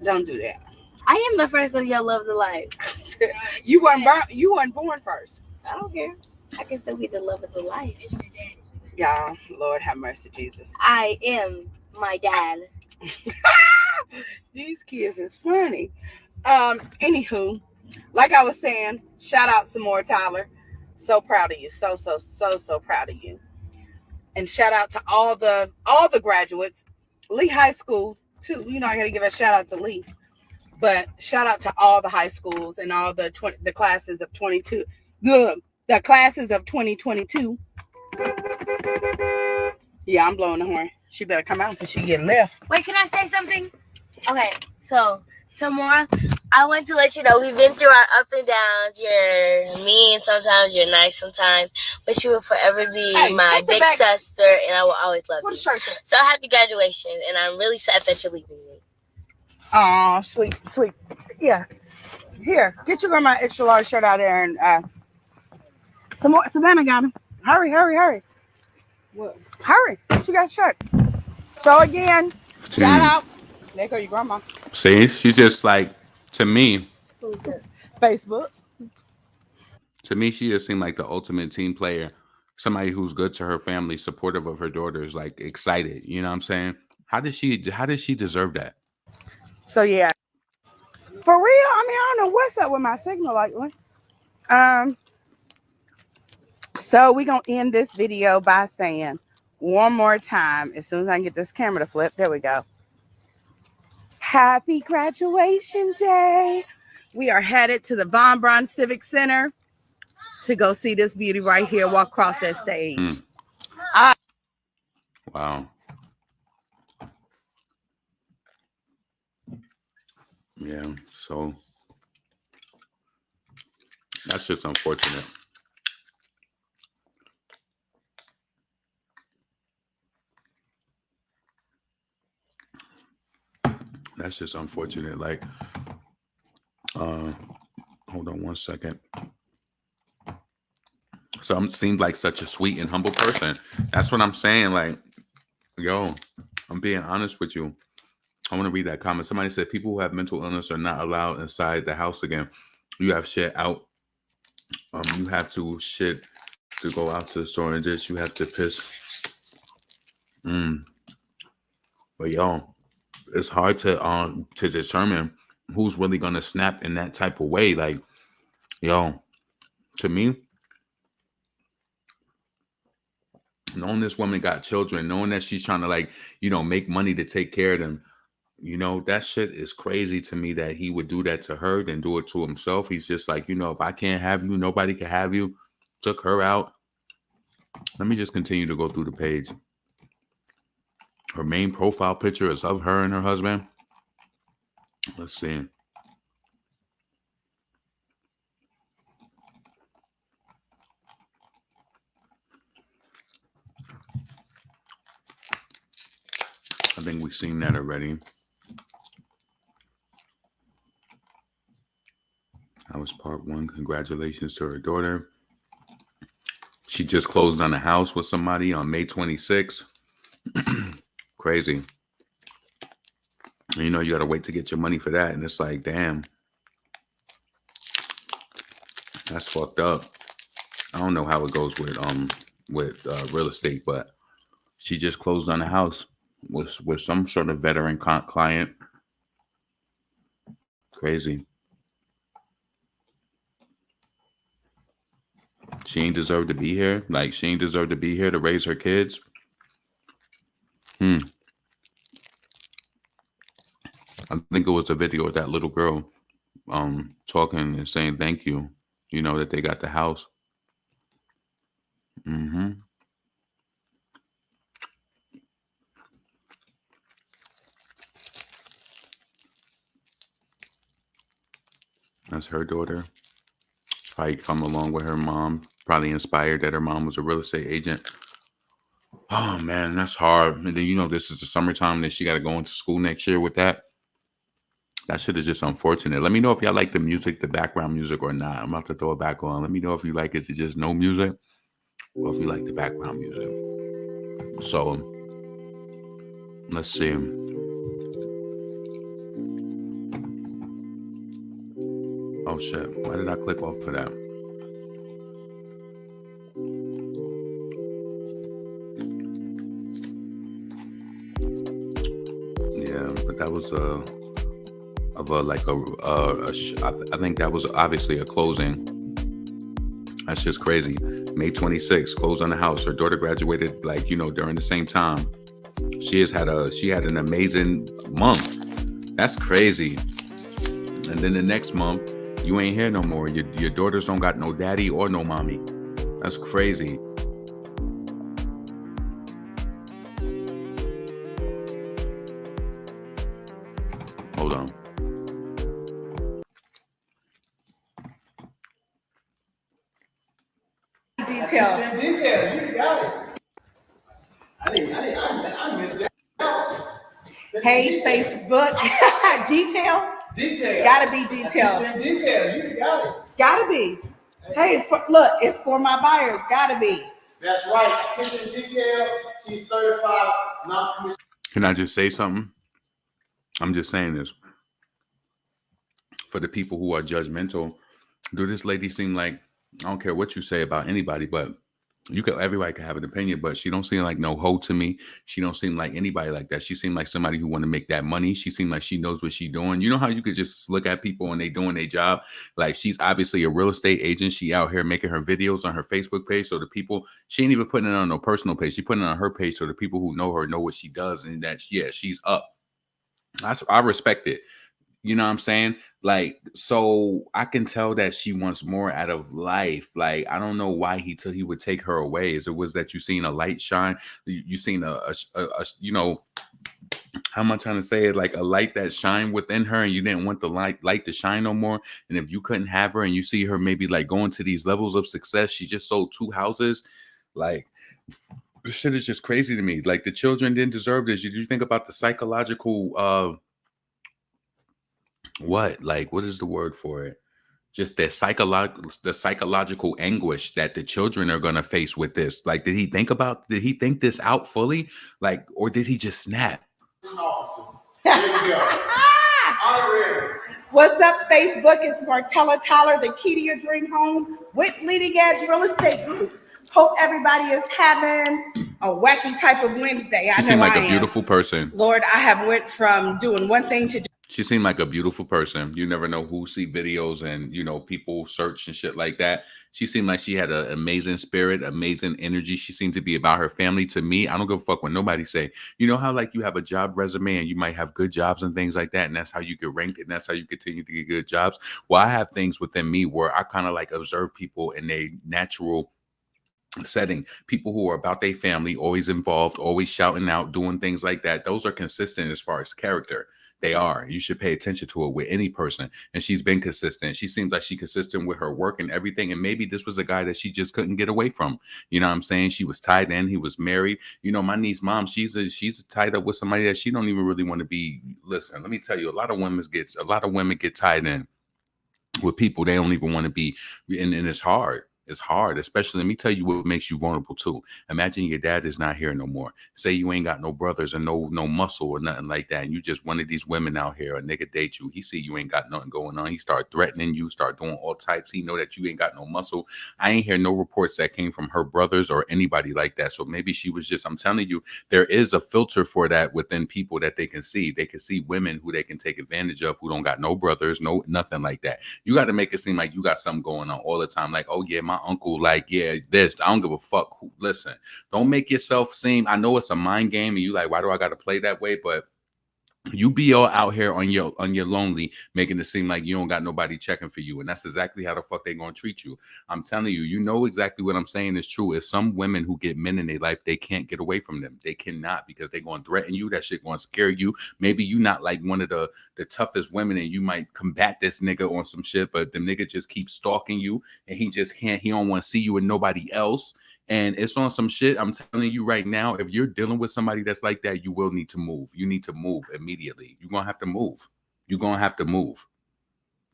Don't do that. I am the first of your love of life. You weren't born first. I don't care. I can still be the love of the life. Y'all, Lord have mercy, Jesus. I am my dad. These kids is funny. Anywho, like I was saying, shout out Martella Tyler. So proud of you. So proud of you. And shout out to all the graduates. Lee High School, too. You know, I gotta give a shout out to Lee. But shout out to all the high schools and all the classes of 22. The classes of 2022. Yeah, I'm blowing the horn. She better come out because she getting left. Wait, can I say something? Okay, so Samora, I want to let you know we've been through our ups and downs. You're mean sometimes, you're nice sometimes, but you will forever be my big sister, and I will always love you. So happy graduation, and I'm really sad that you're leaving me. Oh, sweet. Yeah. Here, get your grandma extra large shirt out there and Savannah got him. Hurry. What? Hurry. She got a shirt. So again, shout out. There go your grandma. See, she's just like, to me, Facebook. To me, she just seemed like the ultimate team player. Somebody who's good to her family, supportive of her daughters, like excited. You know what I'm saying? How did she deserve that? So yeah. For real, I mean, I don't know what's up with my signal lately. So we're gonna end this video by saying one more time, as soon as I can get this camera to flip, there we go. Happy graduation day. We are headed to the Von Braun Civic Center to go see this beauty right here walk across that stage. Wow. Yeah, so that's just unfortunate. That's just unfortunate. Like, hold on one second. So seemed like such a sweet and humble person. That's what I'm saying. Like, yo, I'm being honest with you. I want to read that comment. Somebody said people who have mental illness are not allowed inside the house again. You have shit out. You have to shit to go out to the store and just you have to piss. But yo, it's hard to determine who's really gonna snap in that type of way. Like, yo, to me, knowing this woman got children, knowing that she's trying to, like, you know, make money to take care of them, you know, that shit is crazy to me that he would do that to her, then do it to himself. He's just like, you know, if I can't have you, nobody can have you. Took her out. Let me just continue to go through the page. Her main profile picture is of her and her husband. Let's see. I think we've seen that already. That was part one. Congratulations to her daughter. She just closed on a house with somebody on May 26th. Crazy. You know, you got to wait to get your money for that. And it's like, damn. That's fucked up. I don't know how it goes with real estate, but she just closed on a house with some sort of veteran client. Crazy. She ain't deserve to be here. Like, she ain't deserve to be here to raise her kids. I think it was a video of that little girl talking and saying thank you, you know, that they got the house. That's her daughter. Probably come along with her mom. Probably inspired that her mom was a real estate agent. Oh, man, that's hard. And then, you know, this is the summertime that she got to go into school next year with that. That shit is just unfortunate. Let me know if y'all like the music, the background music or not. I'm about to throw it back on. Let me know if you like it to just no music or if you like the background music. So, let's see. Oh, shit. Why did I click off for that? Yeah, but that was I think that was obviously a closing. That's just crazy. May 26th, closed on the house. Her daughter graduated, like, you know, during the same time. She had an amazing month. That's crazy. And then the next month, you ain't here no more. Your daughters don't got no daddy or no mommy. That's crazy. Hold on. Detail. You got it. I missed that. Hey, Facebook. Detail. Gotta be detail. Detail. You got it. Gotta be. Hey, it's for my buyers. Gotta be. That's right. Attention to detail. She's certified, not commissioned. Can I just say something? I'm just saying this. For the people who are judgmental, do this lady seem like, I don't care what you say about anybody, but everybody can have an opinion, but she don't seem like no hoe to me. She don't seem like anybody like that. She seemed like somebody who want to make that money. She seemed like she knows what she's doing. You know how you could just look at people and they doing their job? Like, she's obviously a real estate agent. She out here making her videos on her Facebook page. So the people, she ain't even putting it on no personal page. She putting it on her page so the people who know her know what she does and that, yeah, she's up. I respect it. You know what I'm saying? Like, so I can tell that she wants more out of life. Like, I don't know why he would take her away. Is it was that you seen a light shine? You seen a you know, how am I trying to say it? Like a light that shine within her, and you didn't want the light to shine no more. And if you couldn't have her, and you see her maybe like going to these levels of success, she just sold 2 houses. Like, this shit is just crazy to me. Like, the children didn't deserve this. You think about the psychological what is the word for it? Just the psychological anguish that the children are going to face with this. Like, did he think this out fully? Like, or did he just snap? Awesome. Here we go. Honorary. What's up, Facebook? It's Martella Tyler, the key to your dream home with Leading Edge Real Estate Group. Hope everybody is having a wacky type of Wednesday. She seemed like a beautiful person. Lord, I have went from doing one thing to She seemed like a beautiful person. You never know who see videos and, you know, people search and shit like that. She seemed like she had an amazing spirit, amazing energy. She seemed to be about her family. To me, I don't give a fuck what nobody say. You know how, like, you have a job resume and you might have good jobs and things like that, and that's how you get ranked and that's how you continue to get good jobs. Well, I have things within me where I kind of like observe people in a natural setting, people who are about their family, always involved, always shouting out, doing things like that. Those are consistent as far as character. They are. You should pay attention to it with any person. And she's been consistent. She seems like she's consistent with her work and everything. And maybe this was a guy that she just couldn't get away from. You know what I'm saying? She was tied in. He was married. You know, my niece's mom, she's tied up with somebody that she don't even really want to be. Listen, let me tell you, a lot of women get tied in. with people they don't even want to be, and it's hard. It's hard, especially, let me tell you what makes you vulnerable too. Imagine your dad is not here no more. Say you ain't got no brothers or no muscle or nothing like that, and you just one of these women out here, a nigga date you, he see you ain't got nothing going on, he start threatening you, start doing all types, he know that you ain't got no muscle. I ain't hear no reports that came from her brothers or anybody like that. So maybe she was just, I'm telling you, there is a filter for that within people that they can see. They can see women who they can take advantage of who don't got no brothers, no nothing like that. You got to make it seem like you got something going on all the time. Like, oh yeah, my uncle, like, yeah, this. I don't give a fuck. Listen, don't make yourself seem, I know it's a mind game and you like, why do I got to play that way? But you be all out here on your lonely, making it seem like you don't got nobody checking for you, and that's exactly how the fuck they gonna treat you. I'm telling you, you know exactly what I'm saying is true. Is some women who get men in their life, they can't get away from them. They cannot, because they gonna threaten you. That shit gonna scare you. Maybe you not like one of the toughest women, and you might combat this nigga on some shit, but the nigga just keeps stalking you, and he just can't. He don't want to see you and nobody else. And it's on some shit. I'm telling you right now, if you're dealing with somebody that's like that, you will need to move. You need to move immediately. You're going to have to move. You're going to have to move.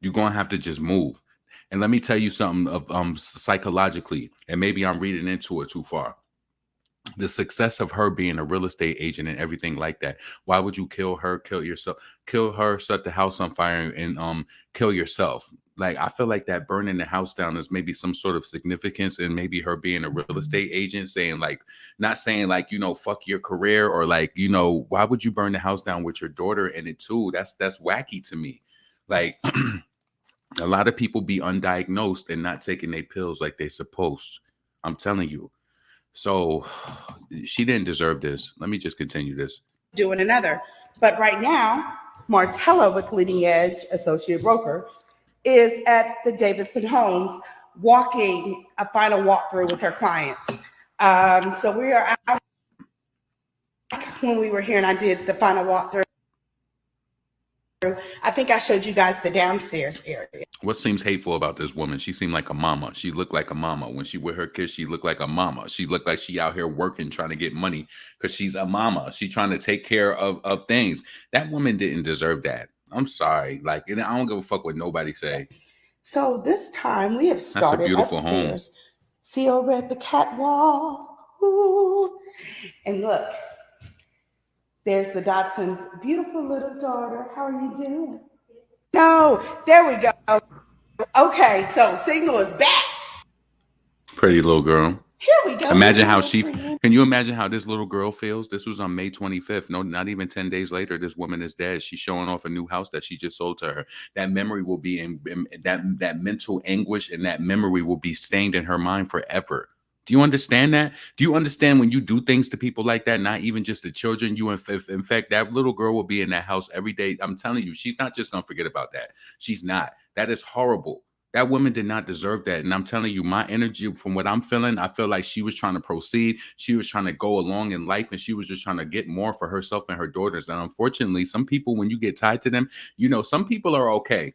You're going to have to just move. And let me tell you something of psychologically, and maybe I'm reading into it too far. The success of her being a real estate agent and everything like that. Why would you kill her, kill yourself, kill her, set the house on fire, and kill yourself? Like, I feel like that burning the house down is maybe some sort of significance, and maybe her being a real estate agent saying, like, not saying like, you know, fuck your career, or like, you know, why would you burn the house down with your daughter in it too? That's wacky to me. Like, a lot of people be undiagnosed and not taking their pills like they supposed. I'm telling you. So she didn't deserve this. Let me just continue this. Doing another. But right now, Martella with Leading Edge Associate Broker is at the Davidson Homes walking a final walkthrough with her clients. So we are out when we were here and I did the final walkthrough. I think I showed you guys the downstairs area. What seems hateful about this woman? She seemed like a mama. She looked like a mama. When she with her kids, she looked like a mama. She looked like she out here working, trying to get money because she's a mama. She trying to take care of things. That woman didn't deserve that. I'm sorry. Like, and I don't give a fuck what nobody say. So this time we have started That's a beautiful upstairs. home. See over at the catwalk. Ooh. And look, there's the Dodson's beautiful little daughter. How are you doing? No, there we go. Okay, so Signal is back. Pretty little girl. Here we go. Imagine how can you imagine how this little girl feels? This was on May 25th. No, not even 10 days later, this woman is dead. She's showing off a new house that she just sold to her. That memory will be in that mental anguish, and that memory will be stained in her mind forever. Do you understand that? Do you understand when you do things to people like that, not even just the children, you in fact, that little girl will be in that house every day. I'm telling you, she's not just going to forget about that. She's not. That is horrible. That woman did not deserve that. And I'm telling you, my energy from what I'm feeling, I feel like she was trying to proceed. She was trying to go along in life, and she was just trying to get more for herself and her daughters. And unfortunately, some people, when you get tied to them, you know, some people are okay.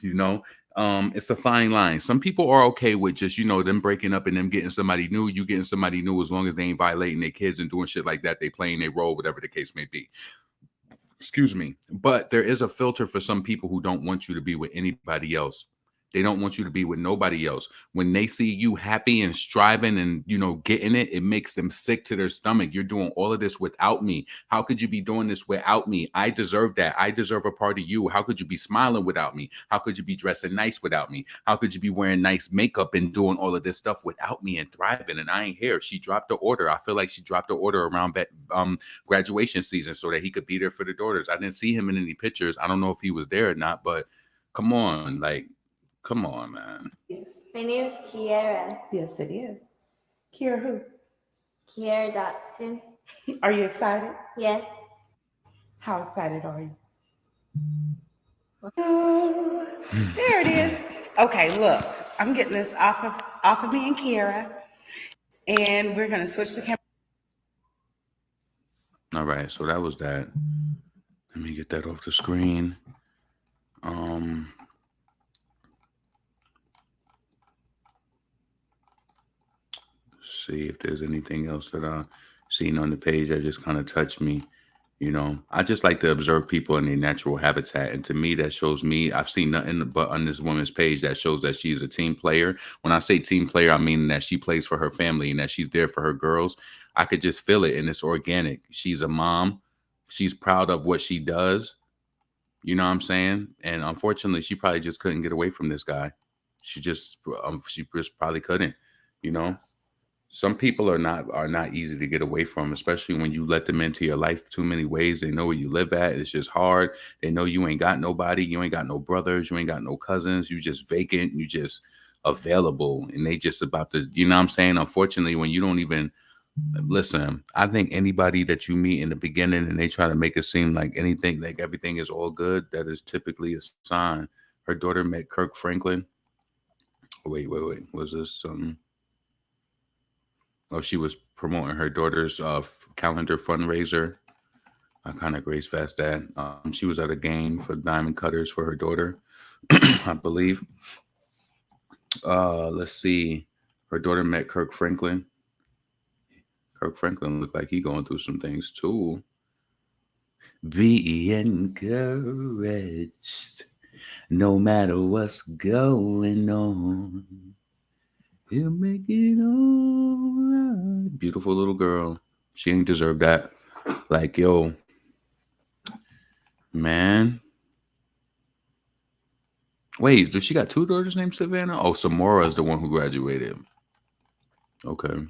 You know, it's a fine line. Some people are okay with just, you know, them breaking up and them getting somebody new. You getting somebody new, as long as they ain't violating their kids and doing shit like that. They playing their role, whatever the case may be. Excuse me. But there is a filter for some people who don't want you to be with anybody else. They don't want you to be with nobody else. When they see you happy and striving and, you know, getting it, it makes them sick to their stomach. You're doing all of this without me. How could you be doing this without me? I deserve that. I deserve a part of you. How could you be smiling without me? How could you be dressing nice without me? How could you be wearing nice makeup and doing all of this stuff without me and thriving? And I ain't here. She dropped the order. I feel like she dropped the order around graduation season so that he could be there for the daughters. I didn't see him in any pictures. I don't know if he was there or not, but come on, like, come on, man. Yes. My name is Kiera. Yes, it is. Kiera who? Kiera Dotson. Are you excited? Yes. How excited are you? There it is. Okay, look. I'm getting this off of me and Kiera. And we're gonna switch the camera. All right, so that was that. Let me get that off the screen. See if there's anything else that I've seen on the page that just kind of touched me. You know, I just like to observe people in their natural habitat. And to me, that shows me, I've seen nothing but on this woman's page that shows that she's a team player. When I say team player, I mean that she plays for her family and that she's there for her girls. I could just feel it, and it's organic. She's a mom. She's proud of what she does. You know what I'm saying? And unfortunately, she probably just couldn't get away from this guy. She just probably couldn't, you know? Some people are not easy to get away from, especially when you let them into your life too many ways. They know where you live at. It's just hard. They know you ain't got nobody. You ain't got no brothers. You ain't got no cousins. You just vacant. You just available. And they just about to, you know what I'm saying? Unfortunately, when you don't even listen, I think anybody that you meet in the beginning and they try to make it seem like anything, like everything is all good, that is typically a sign. Her daughter met Kirk Franklin. Wait. Was this Oh, she was promoting her daughter's calendar fundraiser. I kind of grazed past that. She was at a game for diamond cutters for her daughter, I believe. Let's see. Her daughter met Kirk Franklin. Kirk Franklin looked like he going through some things too. Be encouraged, no matter what's going on. He'll make it all right. Beautiful little girl. She ain't deserve that. Like, yo, man. Wait, does she got two daughters named Savannah? Oh, Samora is the one who graduated. Okay.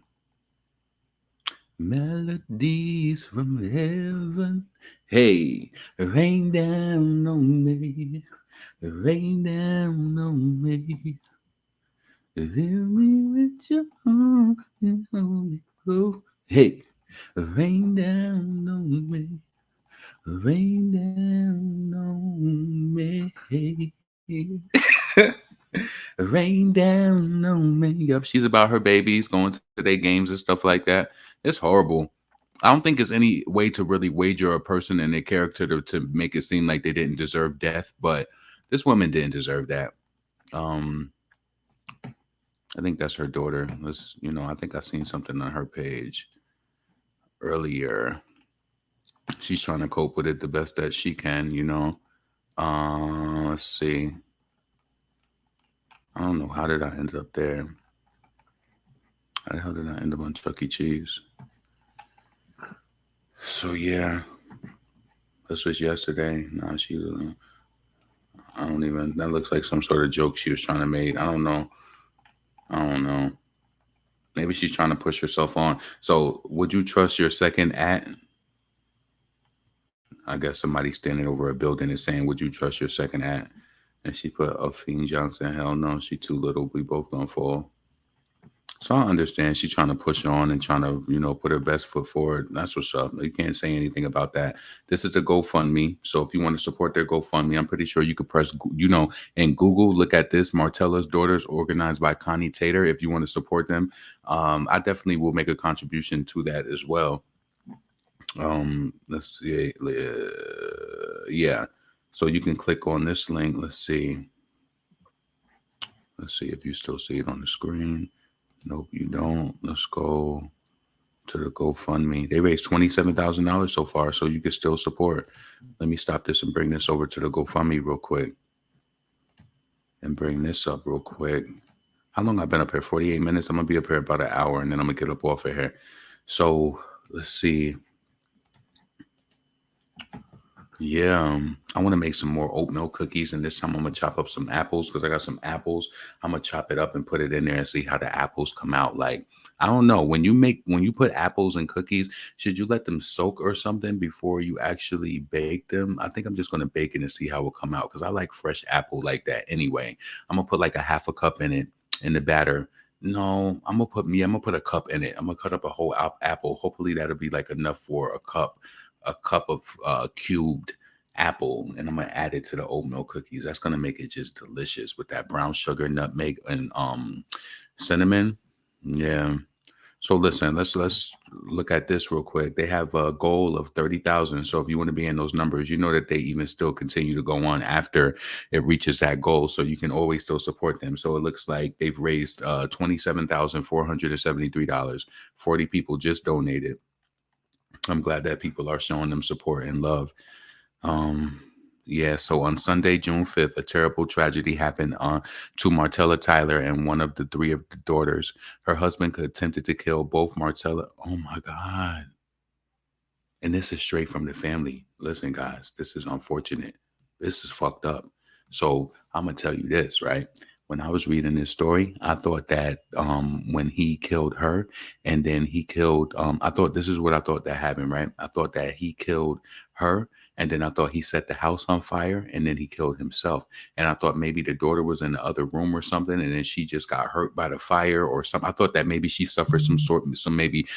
Melodies from heaven. Hey, rain down on me. Rain down on me. Fill me with your heart and hold me close. Hey, rain down on me. Rain down on me. Rain down on me. Yep, she's about her babies going to their games and stuff like that. It's horrible. I don't think there's any way to really wager a person and their character to make it seem like they didn't deserve death, but this woman didn't deserve that. I think that's her daughter. I think I seen something on her page earlier. She's trying to cope with it the best that she can, you know. Let's see. I don't know. How did I end up there? How the hell did I end up on Chuck E. Cheese? So, yeah. This was yesterday. Nah, I don't even, that looks like some sort of joke she was trying to make. I don't know. Maybe she's trying to push herself on. So, would you trust your second at? I guess somebody standing over a building is saying, would you trust your second at? And she put Fiend Johnson. Hell no, she too little. We both gonna fall. So I understand she's trying to push on and trying to, put her best foot forward. That's what's up. You can't say anything about that. This is a GoFundMe. So if you want to support their GoFundMe, I'm pretty sure you could press, in Google, look at this, Martella's Daughters, organized by Connie Tater. If you want to support them, I definitely will make a contribution to that as well. Let's see. Yeah. So you can click on this link. Let's see if you still see it on the screen. Nope, you don't. Let's go to the GoFundMe. They raised $27,000 so far, so you can still support. Let me stop this and bring this over to the GoFundMe real quick. And bring this up real quick. How long I've been up here? 48 minutes. I'm going to be up here about an hour, and then I'm going to get up off of here. So let's see. Yeah, I want to make some more oatmeal cookies, and this time I'm gonna chop up some apples because I got some apples. I'm gonna chop it up and put it in there and see how the apples come out. Like, I don't know, when you put apples in cookies, should you let them soak or something before you actually bake them? I think I'm just gonna bake it and see how it will come out because I like fresh apple like that anyway. I'm gonna put like a half a cup in it in the batter. No, I'm gonna put a cup in it. I'm gonna cut up a whole apple. Hopefully that'll be like enough for a cup of cubed apple, and I'm gonna add it to the oatmeal cookies. That's gonna make it just delicious with that brown sugar, nutmeg, and cinnamon. Yeah. So listen, let's look at this real quick. They have a goal of 30,000. So if you want to be in those numbers, you know that they even still continue to go on after it reaches that goal. So you can always still support them. So it looks like they've raised $27,473. 40 people just donated. I'm glad that people are showing them support and love. Yeah, so on Sunday, June 5th, a terrible tragedy happened to Martella Tyler and one of the three of the daughters. Her husband attempted to kill both Martella. Oh, my God. And this is straight from the family. Listen, guys, this is unfortunate. This is fucked up. So I'm going to tell you this, right? When I was reading this story, I thought that when he killed her and then he killed, I thought this is what I thought that happened, right? I thought that he killed her and then I thought he set the house on fire and then he killed himself. And I thought maybe the daughter was in the other room or something and then she just got hurt by the fire or something. I thought that maybe she suffered some maybe,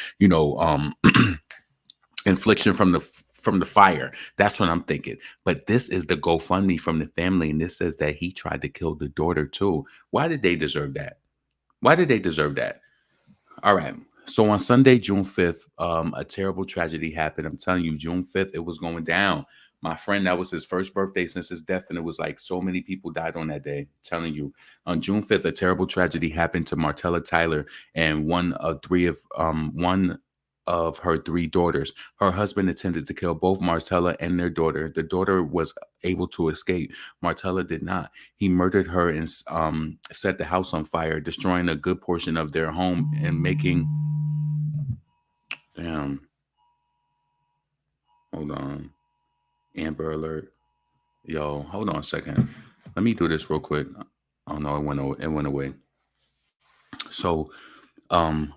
infliction from the fire. That's what I'm thinking. But this is the GoFundMe from the family, and this says that he tried to kill the daughter too. Why did they deserve that? Why did they deserve that? All right. So on Sunday, June 5th, a terrible tragedy happened. I'm telling you, June 5th, it was going down. My friend, that was his first birthday since his death, and it was like so many people died on that day. I'm telling you, on June 5th, a terrible tragedy happened to Martella Tyler and one of her three daughters. Her husband attempted to kill both Martella and their daughter. The daughter was able to escape. Martella did not. He murdered her and set the house on fire, destroying a good portion of their home and making... Damn. Hold on. Amber alert. Yo, hold on a second. Let me do this real quick. Oh no, it went away. So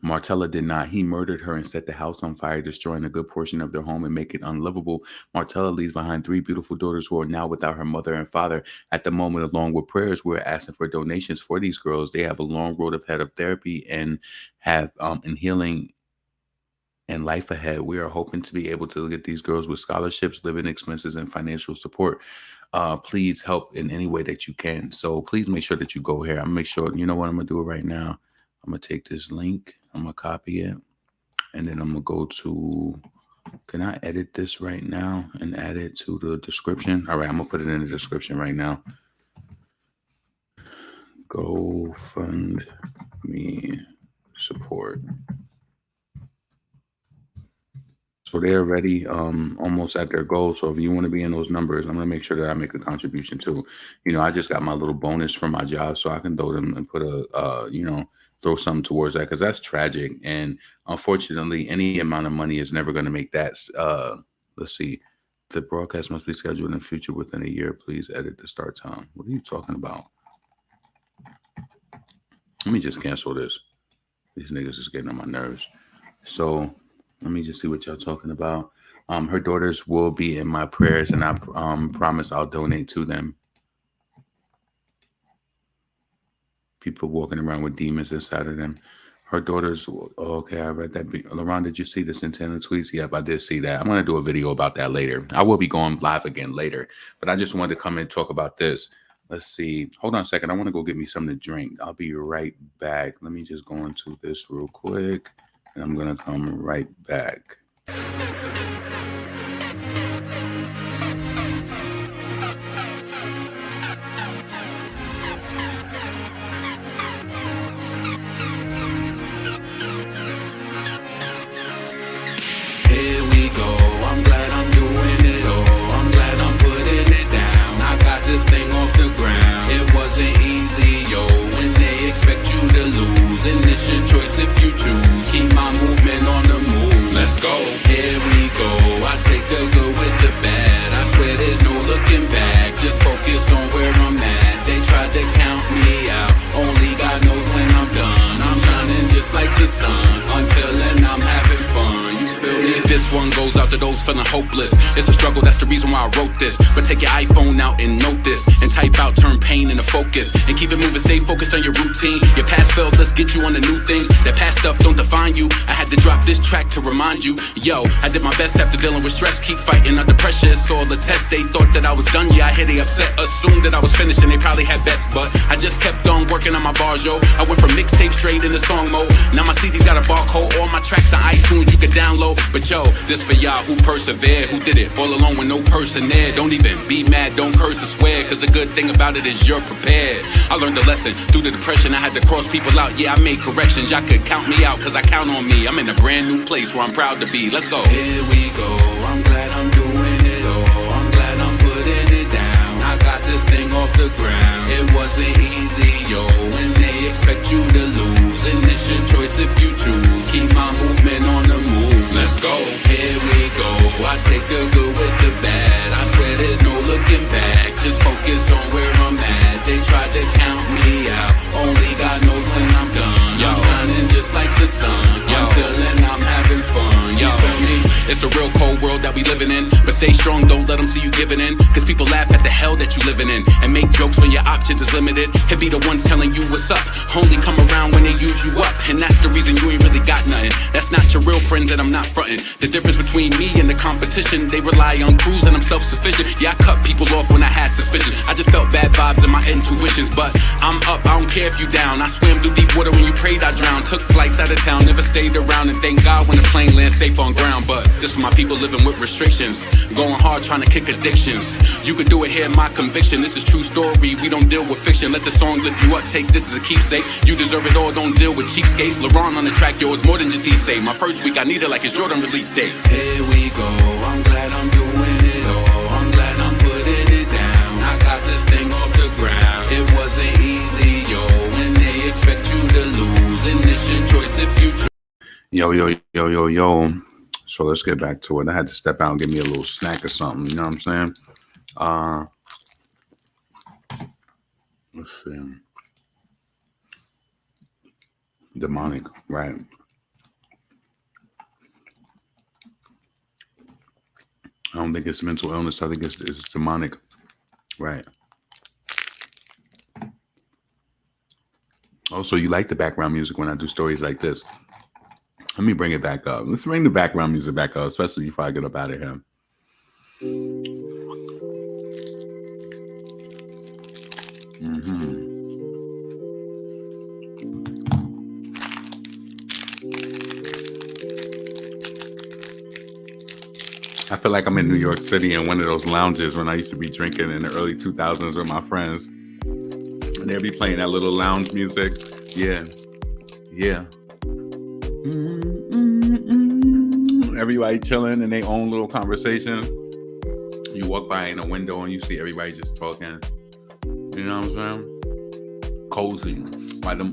Martella did not. He murdered her and set the house on fire, destroying a good portion of their home and make it unlivable. Martella leaves behind three beautiful daughters who are now without her mother and father. At the moment, along with prayers, we're asking for donations for these girls. They have a long road ahead of therapy and have in healing and life ahead. We are hoping to be able to get these girls with scholarships, living expenses, and financial support. Please help in any way that you can. So please make sure that you go here. I'm gonna make sure, you know what, I'm gonna do it right now. I'm gonna take this link, I'm gonna copy it, and then I'm gonna go to, can I edit this right now and add it to the description? All right, I'm gonna put it in the description right now. GoFundMe support. So they're already almost at their goal. So if you want to be in those numbers, I'm going to make sure that I make a contribution too. I just got my little bonus from my job, so I can throw them and put throw something towards that, because that's tragic. And unfortunately, any amount of money is never going to make that. Let's see. The broadcast must be scheduled in the future within a year. Please edit the start time. What are you talking about? Let me just cancel this. These niggas is getting on my nerves. So let me just see what y'all talking about. Her daughters will be in my prayers, and I promise I'll donate to them. People walking around with demons inside of them. Her daughters, okay, I read that. LaRon, did you see the Santana tweets? Yep, I did see that. I'm going to do a video about that later. I will be going live again later, but I just wanted to come and talk about this. Let's see. Hold on a second. I want to go get me something to drink. I'll be right back. Let me just go into this real quick, and I'm going to come right back. Here we go, I'm glad I'm doing it all. I'm glad I'm putting it down. I got this thing off the ground. It wasn't easy, yo, when they expect you to lose. And it's your choice if you choose. Keep my movement on the move. Let's go. Here we go, I take the good with the bad. I swear there's no looking back. Just focus on where I'm at. They tried to count me out. Only God knows when I'm done. I'm shining just like the sun. Until then I'm having fun. You feel me? This one goes out to those feeling hopeless. It's a struggle, that's the reason why I wrote this. But take your iPhone out and note this, and type out, turn pain into focus, and keep it moving, stay focused on your routine. Your past failed, let's get you on the new things. That past stuff don't define you. I had to drop this track to remind you. Yo, I did my best after dealing with stress. Keep fighting under pressure, it's all a test. They thought that I was done, yeah, I hear they upset. Assumed that I was finished and they probably had bets, but I just kept on working on my bars, yo. I went from mixtape straight into song mode. Now my CD's got a barcode. All my tracks on iTunes you can download. But yo, this for y'all who persevered, who did it all alone with no person there. Don't even be mad, don't curse or swear, cause the good thing about it is you're prepared. I learned a lesson through the depression. I had to cross people out. Yeah, I made corrections. Y'all could count me out, cause I count on me. I'm in a brand new place where I'm proud to be. Let's go. Here we go. I'm glad I'm doing it all. I'm glad I'm putting it down. I got this thing off the ground. It wasn't easy, yo, when they expect you to lose. And it's your choice if you choose. Keep my movement on the move. Let's go. Here we go. I take the good with the bad. I swear there's no looking back. Just focus on where I'm at. They tried to count me out. Only God knows when I'm done. I'm shining just like the sun. Until then I'm having fun. You feel me? It's a real cold world that we living in. But stay strong, don't let them see you giving in. Cause people laugh at the hell that you living in. And make jokes when your options is limited. And be the ones telling you what's up. Only come around when they use you up. And that's the reason you ain't really got nothing. That's not your real friends and I'm not fronting. The difference between me and the competition, they rely on crews and I'm self-sufficient. Yeah, I cut people off when I had suspicion. I just felt bad vibes in my intuitions. But I'm up, I don't care if you down. I swam through deep water when you prayed I drowned. Took flights out of town, never stayed around. And thank God when the plane lands safe on ground. But this for my people living with restrictions. Going hard trying to kick addictions. You could do it here, my conviction. This is true story, we don't deal with fiction. Let the song lift you up, take this as a keepsake. You deserve it all, don't deal with cheapskates. LeBron on the track, yo, it's more than just he say. My first week I need it like it's Jordan release date. Here we go, I'm glad I'm doing it all. I'm glad I'm putting it down. I got this thing off the ground. It wasn't easy, yo, when they expect you to lose. And it's your choice if you choose. Yo. So let's get back to it. I had to step out and give me a little snack or something. You know what I'm saying? Let's see. Demonic, right? I don't think it's mental illness. I think it's demonic, right? Also, you like the background music when I do stories like this. Let me bring it back up. Let's bring the background music back up, especially before I get up out of here. I feel like I'm in New York City in one of those lounges when I used to be drinking in the early 2000s with my friends. And they'd be playing that little lounge music. Yeah. Everybody chilling in their own little conversation. You walk by in a window and you see everybody just talking. You know what I'm saying? Cozy. By them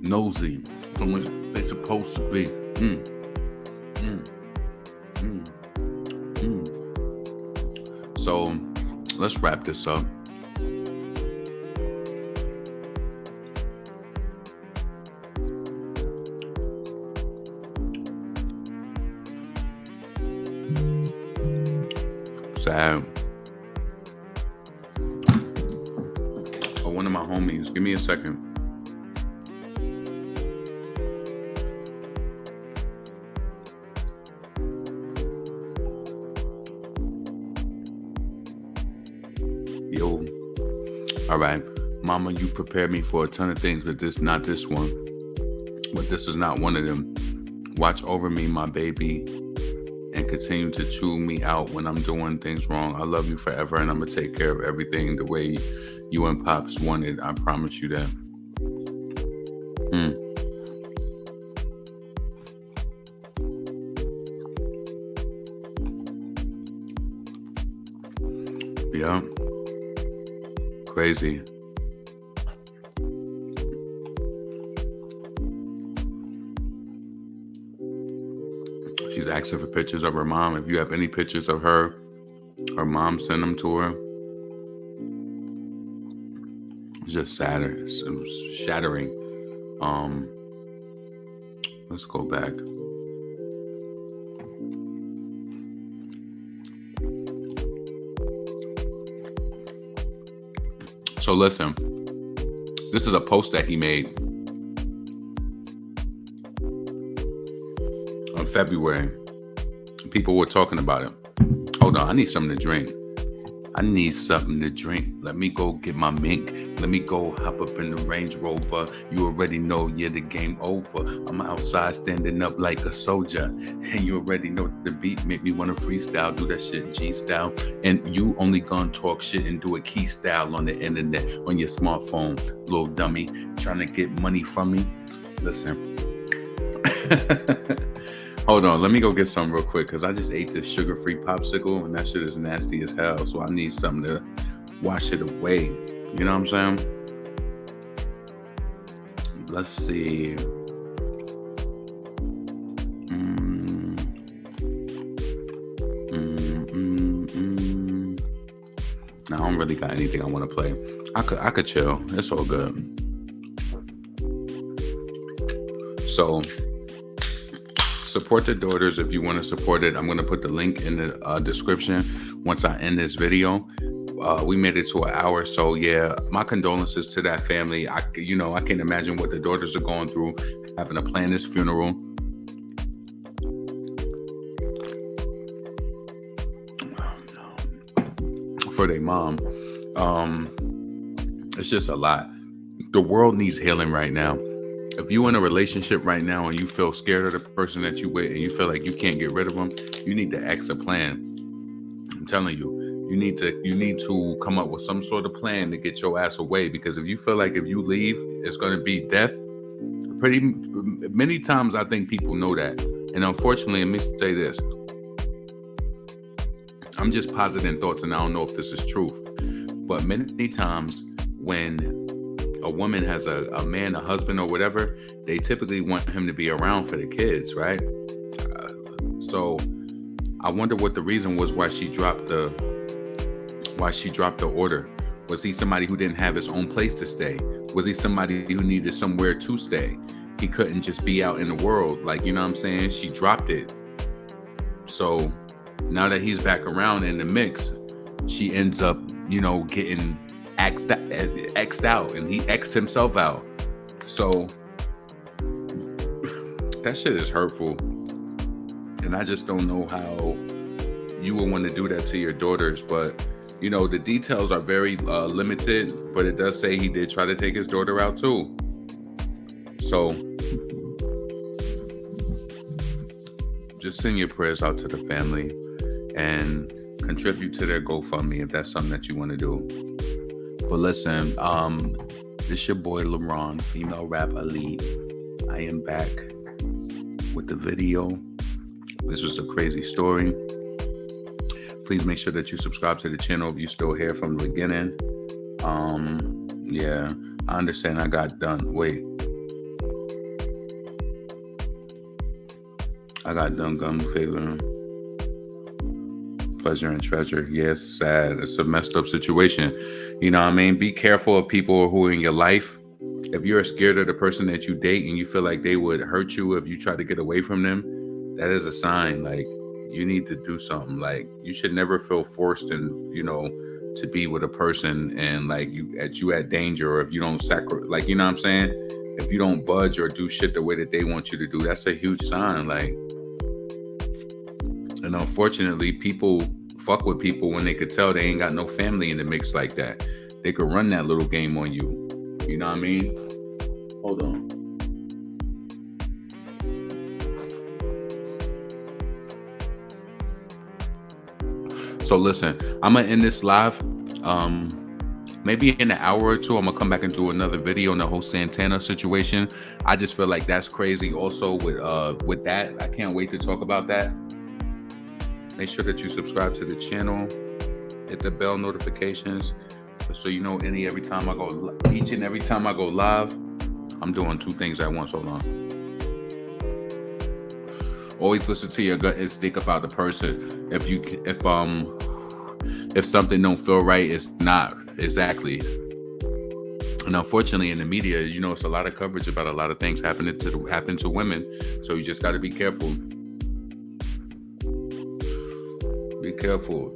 nosy. From what they're supposed to be. So let's wrap this up. Sad. Oh, one of my homies. Give me a second. Yo. All right. Mama, you prepared me for a ton of things, but not this one. But this is not one of them. Watch over me, my baby, and continue to chew me out when I'm doing things wrong. I love you forever, and I'm going to take care of everything the way you and Pops wanted. I promise you that. Yeah. Crazy. She's asking for pictures of her mom. If you have any pictures of her mom, send them to her. It's just shattering. Let's go back. So listen, this is a post that he made on February. People were talking about it. Hold on, I need something to drink. I need something to drink. Let me go get my mink. Let me go hop up in the Range Rover. You already know, yeah, the game over. I'm outside standing up like a soldier. And you already know the beat make me want to freestyle. Do that shit G-style. And you only gonna talk shit and do it key style on the internet, on your smartphone, little dummy, trying to get money from me. Listen. Hold on, let me go get some real quick because I just ate this sugar-free popsicle and that shit is nasty as hell. So I need something to wash it away. You know what I'm saying? Let's see. No, I don't really got anything I want to play. I could chill. It's all good. So support the daughters if you want to support it. I'm going to put the link in the description once I end this video. We made it to an hour, so yeah, my condolences to that family. I can't imagine what the daughters are going through, having to plan this funeral. For their mom. It's just a lot. The world needs healing right now. If you're in a relationship right now and you feel scared of the person that you with and you feel like you can't get rid of them, you need to X a plan. I'm telling you, you need to come up with some sort of plan to get your ass away, because if you feel like if you leave, it's going to be death. Pretty many times I think people know that. And unfortunately, let me say this. I'm just positing thoughts and I don't know if this is truth. But many times when a woman has a man, a husband or whatever, they typically want him to be around for the kids, right? So I wonder what the reason was why she dropped the order. Was he somebody who didn't have his own place to stay? Was he somebody who needed somewhere to stay? He couldn't just be out in the world. Like, you know what I'm saying? She dropped it. So now that he's back around in the mix, she ends up, getting X'd out, and he X'd himself out. So that shit is hurtful. And I just don't know how you would want to do that to your daughters. But, the details are very limited, but it does say he did try to take his daughter out too. So just send your prayers out to the family and contribute to their GoFundMe if that's something that you want to do. But listen, this your boy LeBron, female rap elite. I am back with the video. This was a crazy story. Please make sure that you subscribe to the channel if you're still here from the beginning. Yeah, I understand I got done. Wait. I got done gun failure. Pleasure and treasure. Yes, sad. It's a messed up situation. You know what I mean? Be careful of people who are in your life. If you're scared of the person that you date and you feel like they would hurt you if you try to get away from them, that is a sign. Like, you need to do something. Like, you should never feel forced and, to be with a person and like you at danger, or if you don't like, you know what I'm saying? If you don't budge or do shit the way that they want you to do, that's a huge sign. Like, and unfortunately, people fuck with people when they could tell they ain't got no family in the mix like that. They could run that little game on you. You know what I mean? Hold on. So listen, I'm going to end this live. Maybe in an hour or two, I'm going to come back and do another video on the whole Santana situation. I just feel like that's crazy also with that. I can't wait to talk about that. Make sure that you subscribe to the channel, hit the bell notifications, so you know every time I go, each and every time I go live, I'm doing two things at once. Hold on. Always listen to your gut instinct about the person. If something don't feel right, it's not exactly. And unfortunately, in the media, it's a lot of coverage about a lot of things happen to women. So you just got to be careful. Be careful.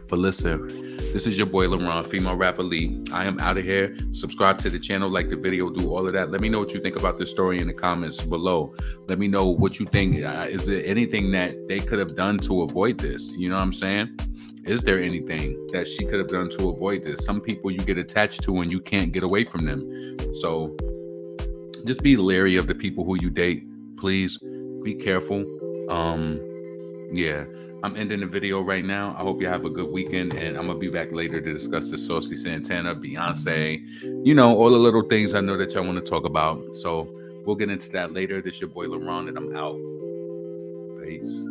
But listen, This is your boy LeBron, female rapper Elite. I am out of here. Subscribe to the channel, like the video, do all of that. Let me know what you think about this story in the comments below. Let me know what you think. Is there anything that they could have done to avoid this? You know what I'm saying? Is there anything that she could have done to avoid this? Some people you get attached to and you can't get away from them. So just be leery of the people who you date. Please be careful. Yeah, I'm ending the video right now. I hope you have a good weekend, and I'm going to be back later to discuss the Saucy Santana, Beyonce, you know, all the little things I know that y'all want to talk about. So we'll get into that later. This is your boy LeBron, and I'm out. Peace.